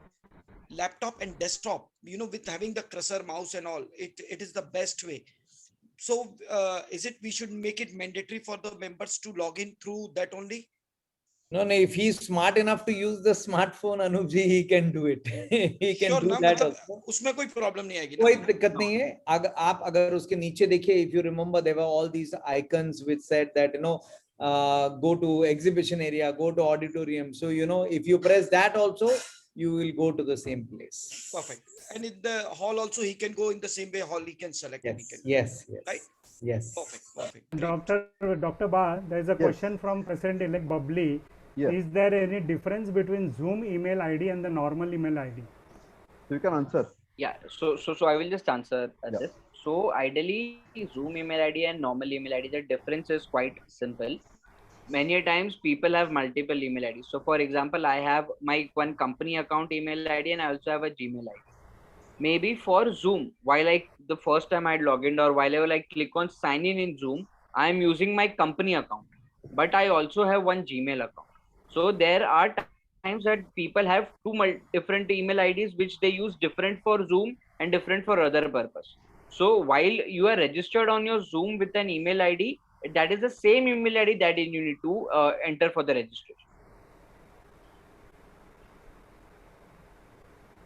laptop and desktop, with having the cursor, mouse and all. It is the best way. So is it we should make it mandatory for the members to log in through that only? No, if he's smart enough to use the smartphone, Anupji, he can do it. He can do that also. उसमें कोई problem नहीं आएगी. कोई दिक्कत नहीं है. आप अगर उसके नीचे देखिए, if you remember, there were all these icons which said that, go to exhibition area, go to auditorium. So, if you press that also, you will go to the same place. Perfect. And in the hall also, he can go in the same way hall he can select. Yes. Right? Yes. Perfect. Dr. Ba, there is a question from President-elect Bubbly. Yes. Is there any difference between Zoom email ID and the normal email ID? So you can answer. Yeah. So I will just answer this. So ideally, Zoom email ID and normal email ID, the difference is quite simple. Many times people have multiple email IDs. So for example, I have my one company account email ID and I also have a Gmail ID. Maybe for Zoom, while the first time I log in or while I click on sign in Zoom, I am using my company account, but I also have one Gmail account. So there are times that people have 2 different email IDs which they use different for Zoom and different for other purpose. So while you are registered on your Zoom with an email ID, that is the same email ID that you need to enter for the registration.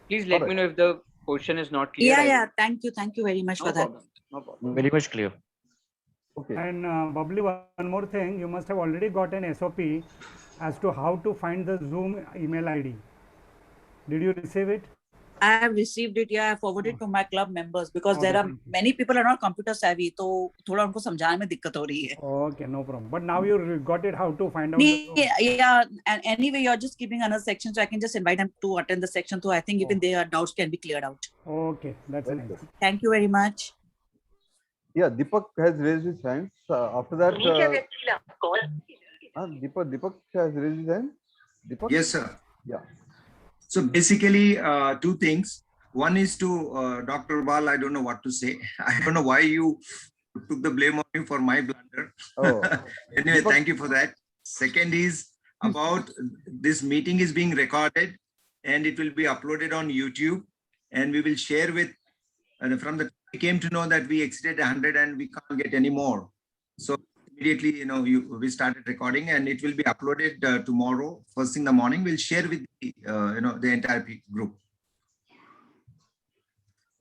Please let me know if the question is not clear. Yeah. Thank you very much for that. No problem. Very much clear. Okay. And Bubbly, one more thing, you must have already got an SOP as to how to find the Zoom email ID. Did you receive it? I have received it. Yeah, I forwarded to my club members because there are many people are not computer savvy. So थोड़ा उनको समझाने में दिक्कत हो रही है. Okay, no problem. But now you got it. How to find out? Yeah. And anyway, you're just keeping another section, so I can just invite them to attend the section. So I think even their doubts can be cleared out. Okay, that's nice. Thank you very much. Yeah, Deepak has raised his hand. After that, Deepak has raised his hand. Deepak? Yes, sir. Yeah. So basically, 2 things. One is to Dr. Bal, I don't know what to say. I don't know why you took the blame on me for my blunder. Oh. Anyway, thank you for that. Second is about this meeting is being recorded and it will be uploaded on YouTube, and we will share with, from the we came to know that we exceeded 100 and we can't get any more. So immediately, we started recording, and it will be uploaded tomorrow, first thing in the morning. We'll share with the, the entire group.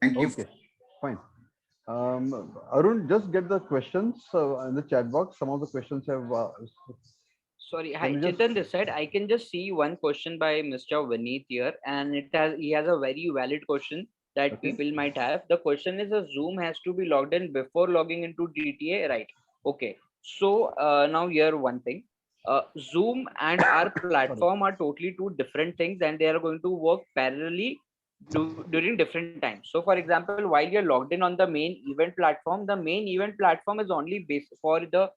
Thank you. Okay, fine. Arun, just get the questions in the chat box. Some of the questions have. Sorry, hi, Chintan this side. I can just see one question by Mr. Vineet here, and he has a very valid question that people might have. The question is, a Zoom has to be logged in before logging into DTA, right? Okay. So now here one thing. Zoom and our platform are totally two different things, and they are going to work parallelly during different times. So, for example, while you're logged in on the main event platform, the main event platform is only based for the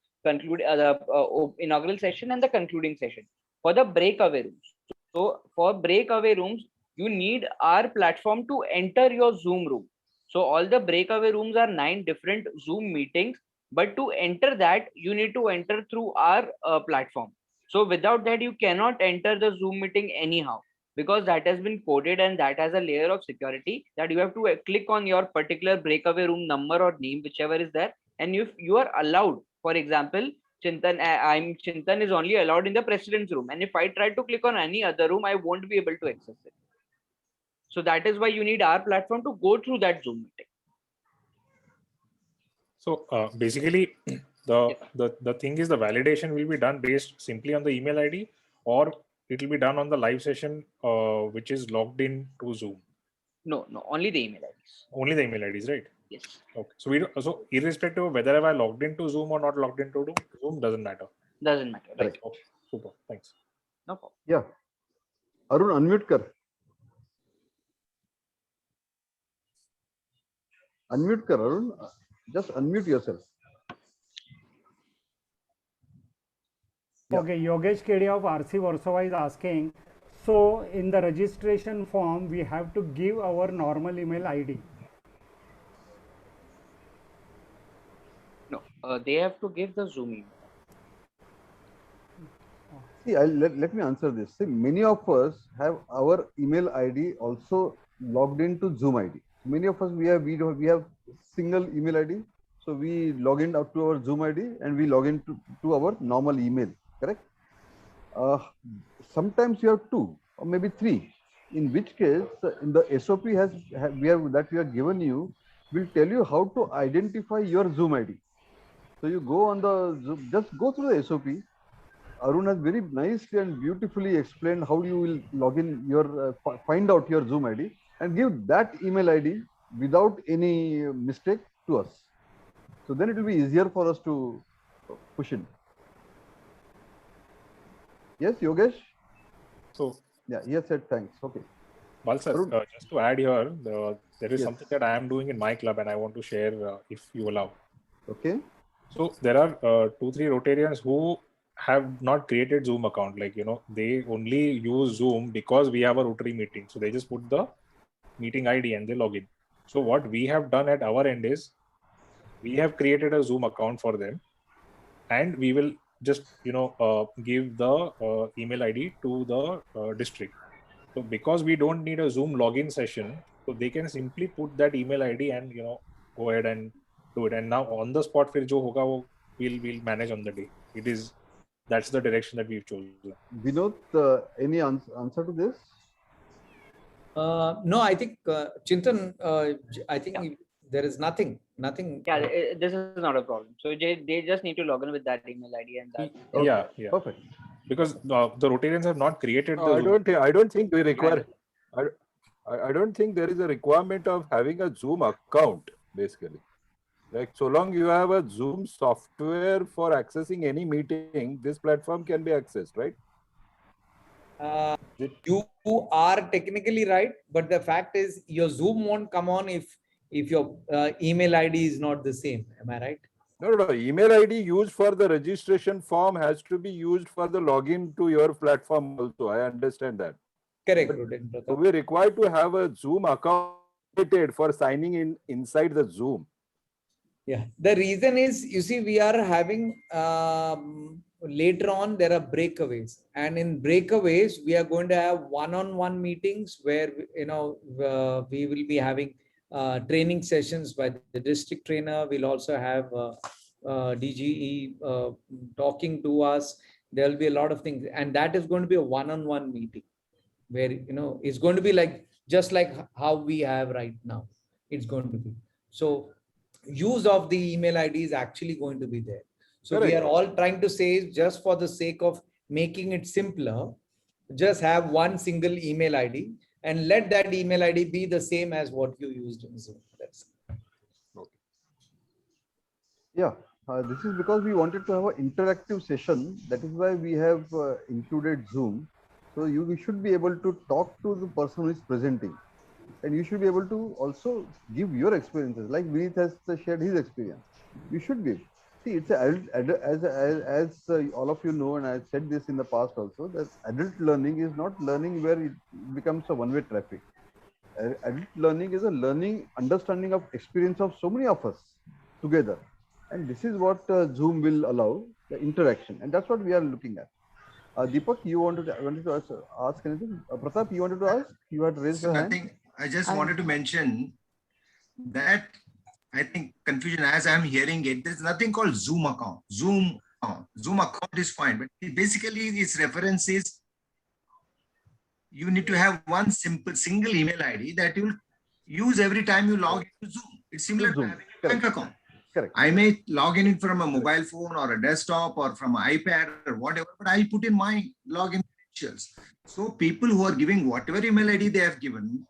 inaugural session and the concluding session. For the breakaway rooms, so for breakaway rooms, you need our platform to enter your Zoom room. So all the breakaway rooms are 9 different Zoom meetings, but to enter that, you need to enter through our platform. So without that, you cannot enter the Zoom meeting anyhow, because that has been coded and that has a layer of security that you have to click on your particular breakaway room number or name, whichever is there. And if you are allowed, for example, Chintan is only allowed in the president's room. And if I try to click on any other room, I won't be able to access it. So that is why you need our platform to go through that Zoom meeting. So basically, the thing is, the validation will be done based simply on the email ID, or it will be done on the live session, which is logged in to Zoom. No, only the email IDs. Only the email IDs, right? Yes. Okay. So irrespective of whether I logged into Zoom or not logged into Zoom, doesn't matter. Doesn't matter. Right. Okay. Super. Thanks. No problem. Yeah. Arun, unmute kar. Unmute kar, Arun. Just unmute yourself. Okay, Yogesh Kedia of RC Warsaw is asking, so in the registration form, we have to give our normal email ID. No, they have to give the Zoom email. See, let me answer this. See, many of us have our email ID also logged into Zoom ID. Many of us we have single email ID, so we log in out to our Zoom ID and we log in to our normal email. Correct? Sometimes you have 2 or maybe 3. In which case, in the SOP we have given you, will tell you how to identify your Zoom ID. So you go on the Zoom, just go through the SOP. Arun has very nicely and beautifully explained how you will log in your find out your Zoom ID and give that email ID without any mistake to us. So then it will be easier for us to push in. Yes, Yogesh? So yeah, he has said thanks. Okay. Bal sir, just to add here, there is Yes. something that I am doing in my club and I want to share if you allow. Okay. So there are 2-3 Rotarians who have not created Zoom account. Like, they only use Zoom because we have a Rotary meeting. So they just put the meeting ID and they log in. So what we have done at our end is we have created a Zoom account for them, and we will just give the email ID to the district. So because we don't need a Zoom login session, so they can simply put that email ID and go ahead and do it. And now on the spot, फिर जो होगा वो we'll manage on the day. That's the direction that we've chosen. Vinod, any answer to this? No, I think Chintan, I think there is nothing. Yeah, this is not a problem. So they just need to log in with that email ID and that. Okay. Yeah. Perfect. Because the Rotarians have not created the I don't think we require. I don't think there is a requirement of having a Zoom account, basically. Like, so long you have a Zoom software for accessing any meeting, this platform can be accessed, right? You are technically right, but the fact is your Zoom won't come on if your email ID is not the same. Am I right? No. Email ID used for the registration form has to be used for the login to your platform also. I understand that. Correct. So we're required to have a Zoom account for signing in inside the Zoom. Yeah. The reason is, you see, we are having later on there are breakaways, and in breakaways we are going to have one-on-one meetings where we will be having training sessions by the district trainer. We'll also have DGE talking to us. There'll be a lot of things, and that is going to be a one-on-one meeting where, it's going to be like just like how we have right now. It's going to be. So use of the email ID is actually going to be there. So we are all trying to say, just for the sake of making it simpler, just have one single email ID and let that email ID be the same as what you used in Zoom. That's it. Yeah, this is because we wanted to have an interactive session. That is why we have included Zoom. So we should be able to talk to the person who is presenting, and you should be able to also give your experiences. Like Vineet has shared his experience. You should be. See, it's as all of you know, and I said this in the past also, that adult learning is not learning where it becomes a one-way traffic. Adult learning is a learning, understanding of experience of so many of us together. And this is what Zoom will allow, the interaction. And that's what we are looking at. Deepak, you wanted to ask anything? Pratap, you wanted to ask? You had raised your hand. I just wanted to mention that I think confusion as I'm hearing it, there's nothing called Zoom account. Zoom account is fine, but basically its reference is you need to have one single email ID that you will use every time you log into Zoom. It's similar to having a bank account. Correct. I may log in from a mobile phone or a desktop or from an iPad or whatever, but I put in my login credentials. So people who are giving whatever email ID they have given,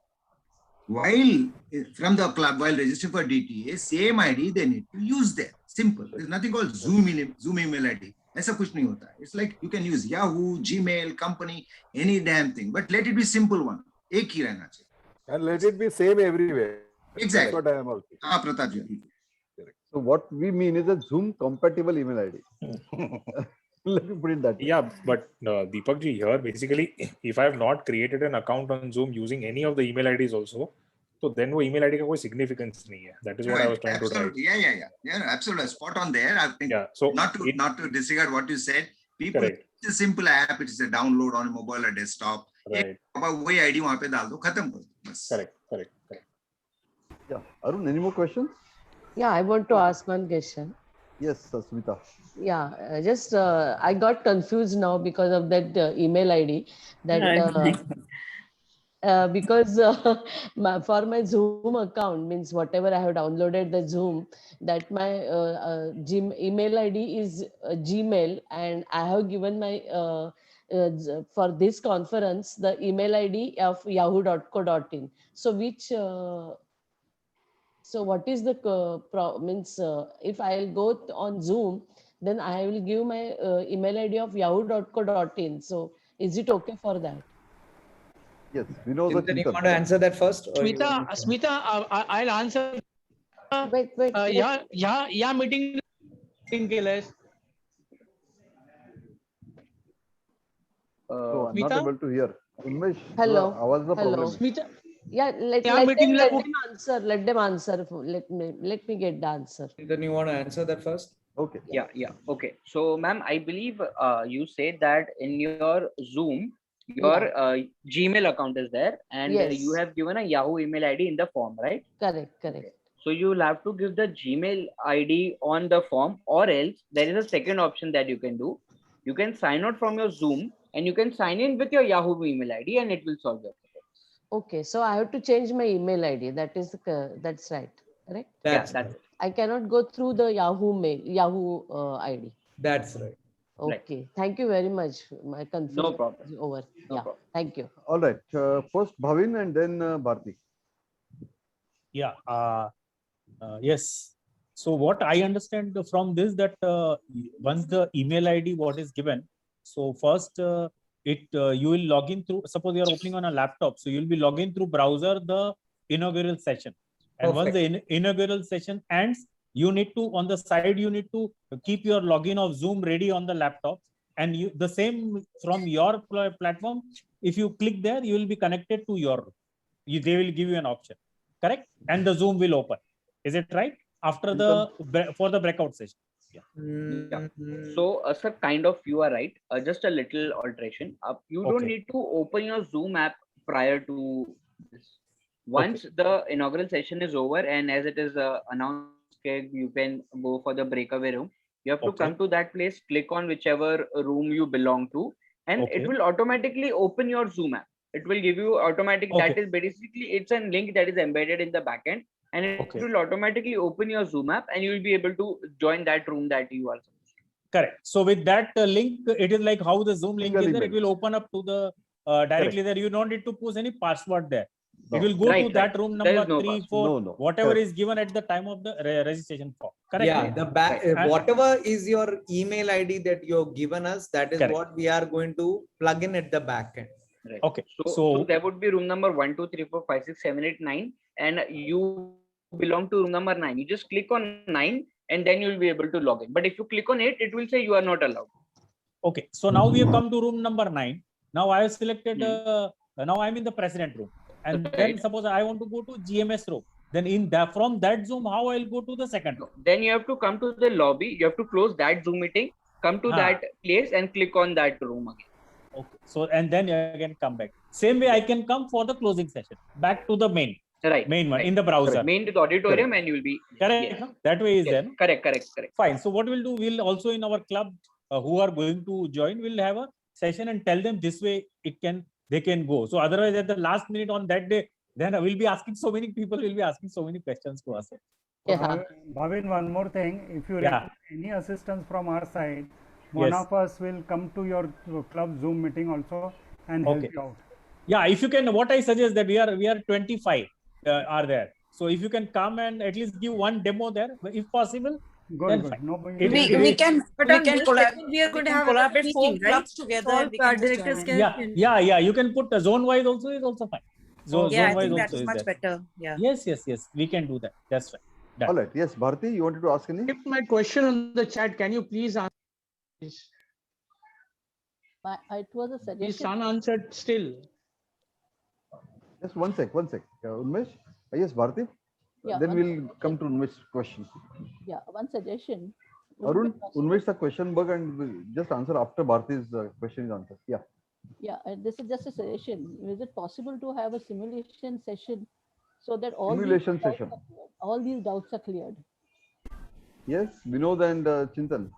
while from the club, while registering for DTA, same ID they need to use there. Simple. There's nothing called Zoom email ID. ऐसा कुछ नहीं होता. It's like you can use Yahoo, Gmail, company, any damn thing, but let it be simple one. एक ही रहना चाहिए. And let it be same everywhere. Exactly. That's what I am also. Pratap ji. So what we mean is a Zoom compatible email ID. Let me put it that way. Yeah, but Deepak ji, here basically, if I have not created an account on Zoom using any of the email IDs also, so then वो email ID का कोई significance नहीं है. That is what I was trying to drive. Yeah, absolutely. Spot on there. I think so not to disregard what you said. People, it's a simple app. It's a download on a mobile or desktop. Right. वही ID वहाँ पे डाल दो, खत्म कर दो. Correct. Yeah. Arun, any more questions? Yeah, I want to ask one question. Yes, Smita. Yeah, I got confused now because of that email ID. Because for my Zoom account, means whatever I have downloaded the Zoom, that my email ID is Gmail, and I have given my for this conference the email ID of yahoo.co.in. So so what is the if I'll go on Zoom, then I will give my email ID of yahoo.co.in. So is it okay for that? Yes, we know that. You want to answer that first? Smita, I'll answer. Wait. Yeah, meeting केलंस. I'm not able to hear. Unmesh, Hello. आवाजला problem. Smita. Yeah, let them answer. Let them answer. Let me get the answer. Then you want to answer that first? Okay. Yeah. Okay. So, ma'am, I believe you said that in your Zoom, your Gmail account is there, and you have given a Yahoo email ID in the form, right? Correct. So you will have to give the Gmail ID on the form, or else there is a second option that you can do. You can sign out from your Zoom and you can sign in with your Yahoo email ID, and it will solve your problem. Okay, so I have to change my email ID. That's right, correct? That's it. I cannot go through the Yahoo ID. That's right. Okay, thank you very much. My confusion No problem. is over. No problem. Thank you. All right. First Bhavin and then Bharti. Yeah. Yes. So what I understand from this, that once the email ID what is given, so first you will log in through, suppose you are opening on a laptop, so you will be logging through browser the inaugural session, and once the inaugural session ends, you need to, on the side, you need to keep your login of Zoom ready on the laptop, and the same from your platform, if you click there, you will be connected to they will give you an option, correct? And the Zoom will open. Is it right? After for the breakout session. Yeah. So, sir, kind of you are right. Just a little alteration. You don't need to open your Zoom app prior to this. Once the inaugural session is over, and as it is announced escape, you can go for the breakaway room. You have to Okay. come to that place, click on whichever room you belong to, and it Okay. will automatically open your Zoom app. It will give you automatic, that Okay. is basically, it's a link that is embedded in the backend, and it Okay. will automatically open your Zoom app, and you will be able to join that room that you are. Correct. So with that link, it is like how the Zoom link Single is there. It email. will open up to the directly there. You don't need to put any password there. No. It will go Right, to that right. room There number is no 3, password. 4, No, no. whatever Correct. is given at the time of the registration form. Correct. Yeah, the back, And- whatever is your email ID that you've given us, that is Correct. what we are going to plug in at the back end. Right. Okay. So there would be room number 1, 2, 3, 4, 5, 6, 7, 8, 9, and you belong to room number 9. You just click on 9, and then you'll be able to log in. But if you click on 8, it will say you are not allowed. Okay. So now we have come to room number 9. Now I have selected. Now I'm in the president room, and then suppose I want to go to GMS room. Then from that Zoom, how I'll go to the second room? Then you have to come to the lobby. You have to close that Zoom meeting, come to that place, and click on that room again. Okay. So and then you again come back. Same way I can come for the closing session. Back to the main. Right. Main one right. in the browser. Correct. Main to the auditorium, and you'll be correct. Yes. That way is Yes. there. No? Correct. Correct. Correct. Fine. So what we'll do, we'll also in our club who are going to join, we'll have a session and tell them this way they can go. So otherwise at the last minute on that day, then we'll be asking so many people will be asking so many questions to us. Bhavin, one more thing. If you require any assistance from our side, one Yes. of us will come to your club Zoom meeting also and help you out. Yeah, if you can, what I suggest that we are 25 are there. So if you can come and at least give one demo there, if possible, Good, then good. fine. No, but We can But on this collab- second, we are going to have a collaborate meeting, 4 right? clubs together. All We can just directors join. can. Yeah. You can put zone wise also is also fine. Yeah, I Zone wise think that also is is much there. better. Yeah. Yes. We can do that. That's right. Done. All right. Yes, Bharti, you wanted to ask any? Keep my question on the chat. Can you please answer? It was a Is suggestion. unanswered still. Just one sec. Unmesh? Yes, Bharti? Yeah, Then one we'll come to Unmesh's question. Yeah, one suggestion. Arun, Unmesh the question bug and we'll just answer after Bharti's question is answered. Yeah. Yeah, this is just a suggestion. Is it possible to have a simulation session so that Simulation session. all these doubts are cleared? Yes, Vinod and Chintan.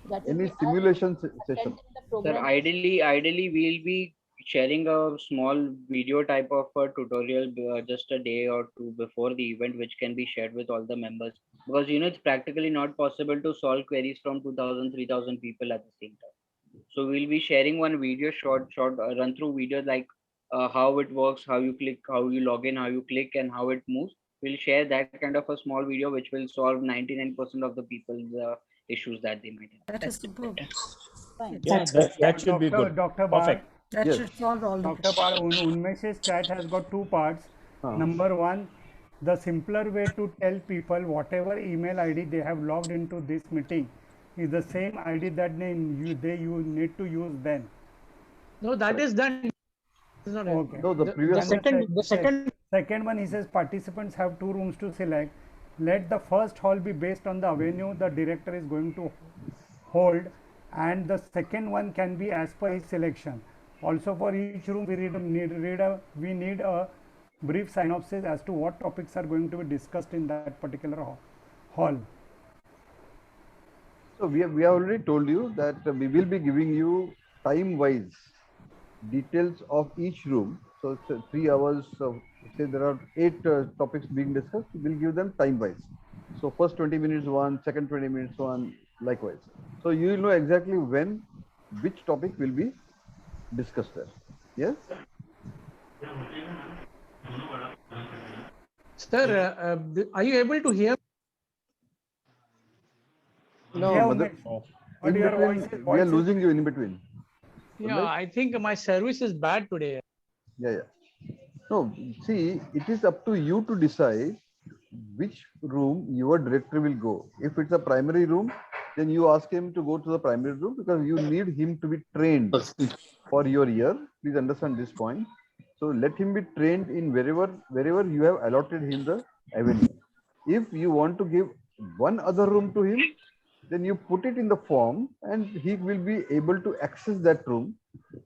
That is Any the- simulation session? the Sir, program. ideally, we'll be sharing a small video type of a tutorial just a day or two before the event, which can be shared with all the members. Because it's practically not possible to solve queries from 2,000, 3,000 people at the same time. So we'll be sharing one video, short run through video, like how it works, how you click, how you log in, how you click, and how it moves. We'll share that kind of a small video, which will solve 99% of the people's issues that they might have. That is superb. Fine. Yeah, that should be good. Dr. Bar, Perfect. That Yes. should solve all the Dr. Bar, Unmesh's chat has got 2 parts. Number 1, the simpler way to tell people whatever email ID they have logged into this meeting is the same ID that you need to use then. No, that is done. It's not Okay. No, the previous the second one, he says participants have 2 rooms to select. Let the first hall be based on the venue the director is going to hold, and the second one can be as per his selection. Also, for each room, we need a brief synopsis as to what topics are going to be discussed in that particular hall. So we have already told you that we will be giving you time-wise details of each room. So it's 3 hours. Say there are 8 topics being discussed. We'll give them time-wise. So first 20 minutes one, second 20 minutes one, likewise. So you will know exactly when which topic will be discussed there. Yes. Sir, are you able to hear? No, Yeah, Mother, in between, we are losing you in between. Yeah, I think my service is bad today. Yeah. No, see, it is up to you to decide which room your director will go. If it's a primary room, then you ask him to go to the primary room because you need him to be trained for your year. Please understand this point. So let him be trained in wherever you have allotted him the avenue. If you want to give one other room to him, then you put it in the form and he will be able to access that room.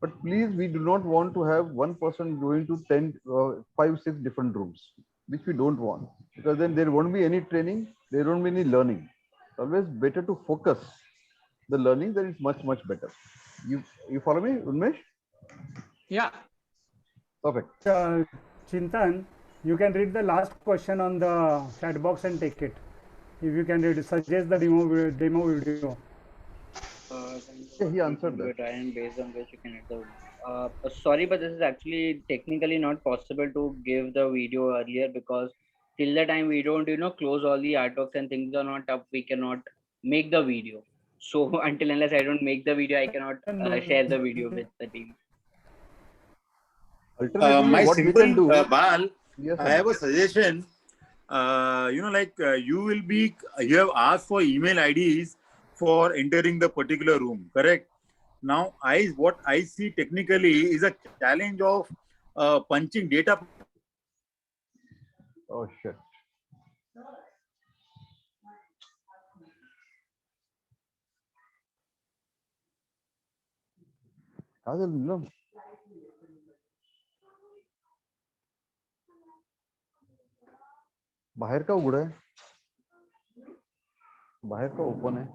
But please, we do not want to have one person going to 5, 6 different rooms. which we don't want, because then there won't be any training, there won't be any learning. It's always better to focus the learning, that is much better. You follow me, Unmesh? Yeah. Perfect. Chintan, you can read the last question on the chat box and take it. If you can read, suggest the demo video. Yeah, he answered that. And based on which you can edit the sorry, but this is actually technically not possible to give the video earlier, because till the time we don't close all the artworks and things are not up, we cannot make the video. So until unless I don't make the video, I cannot share the video with the team. My what we simple can do, Bal, yes, I have a suggestion. You have asked for email IDs for entering the particular room, correct? Now, what I see technically is a challenge of punching data. Oh shit. बाहेर का उघड आहे, बाहेर का open आहे?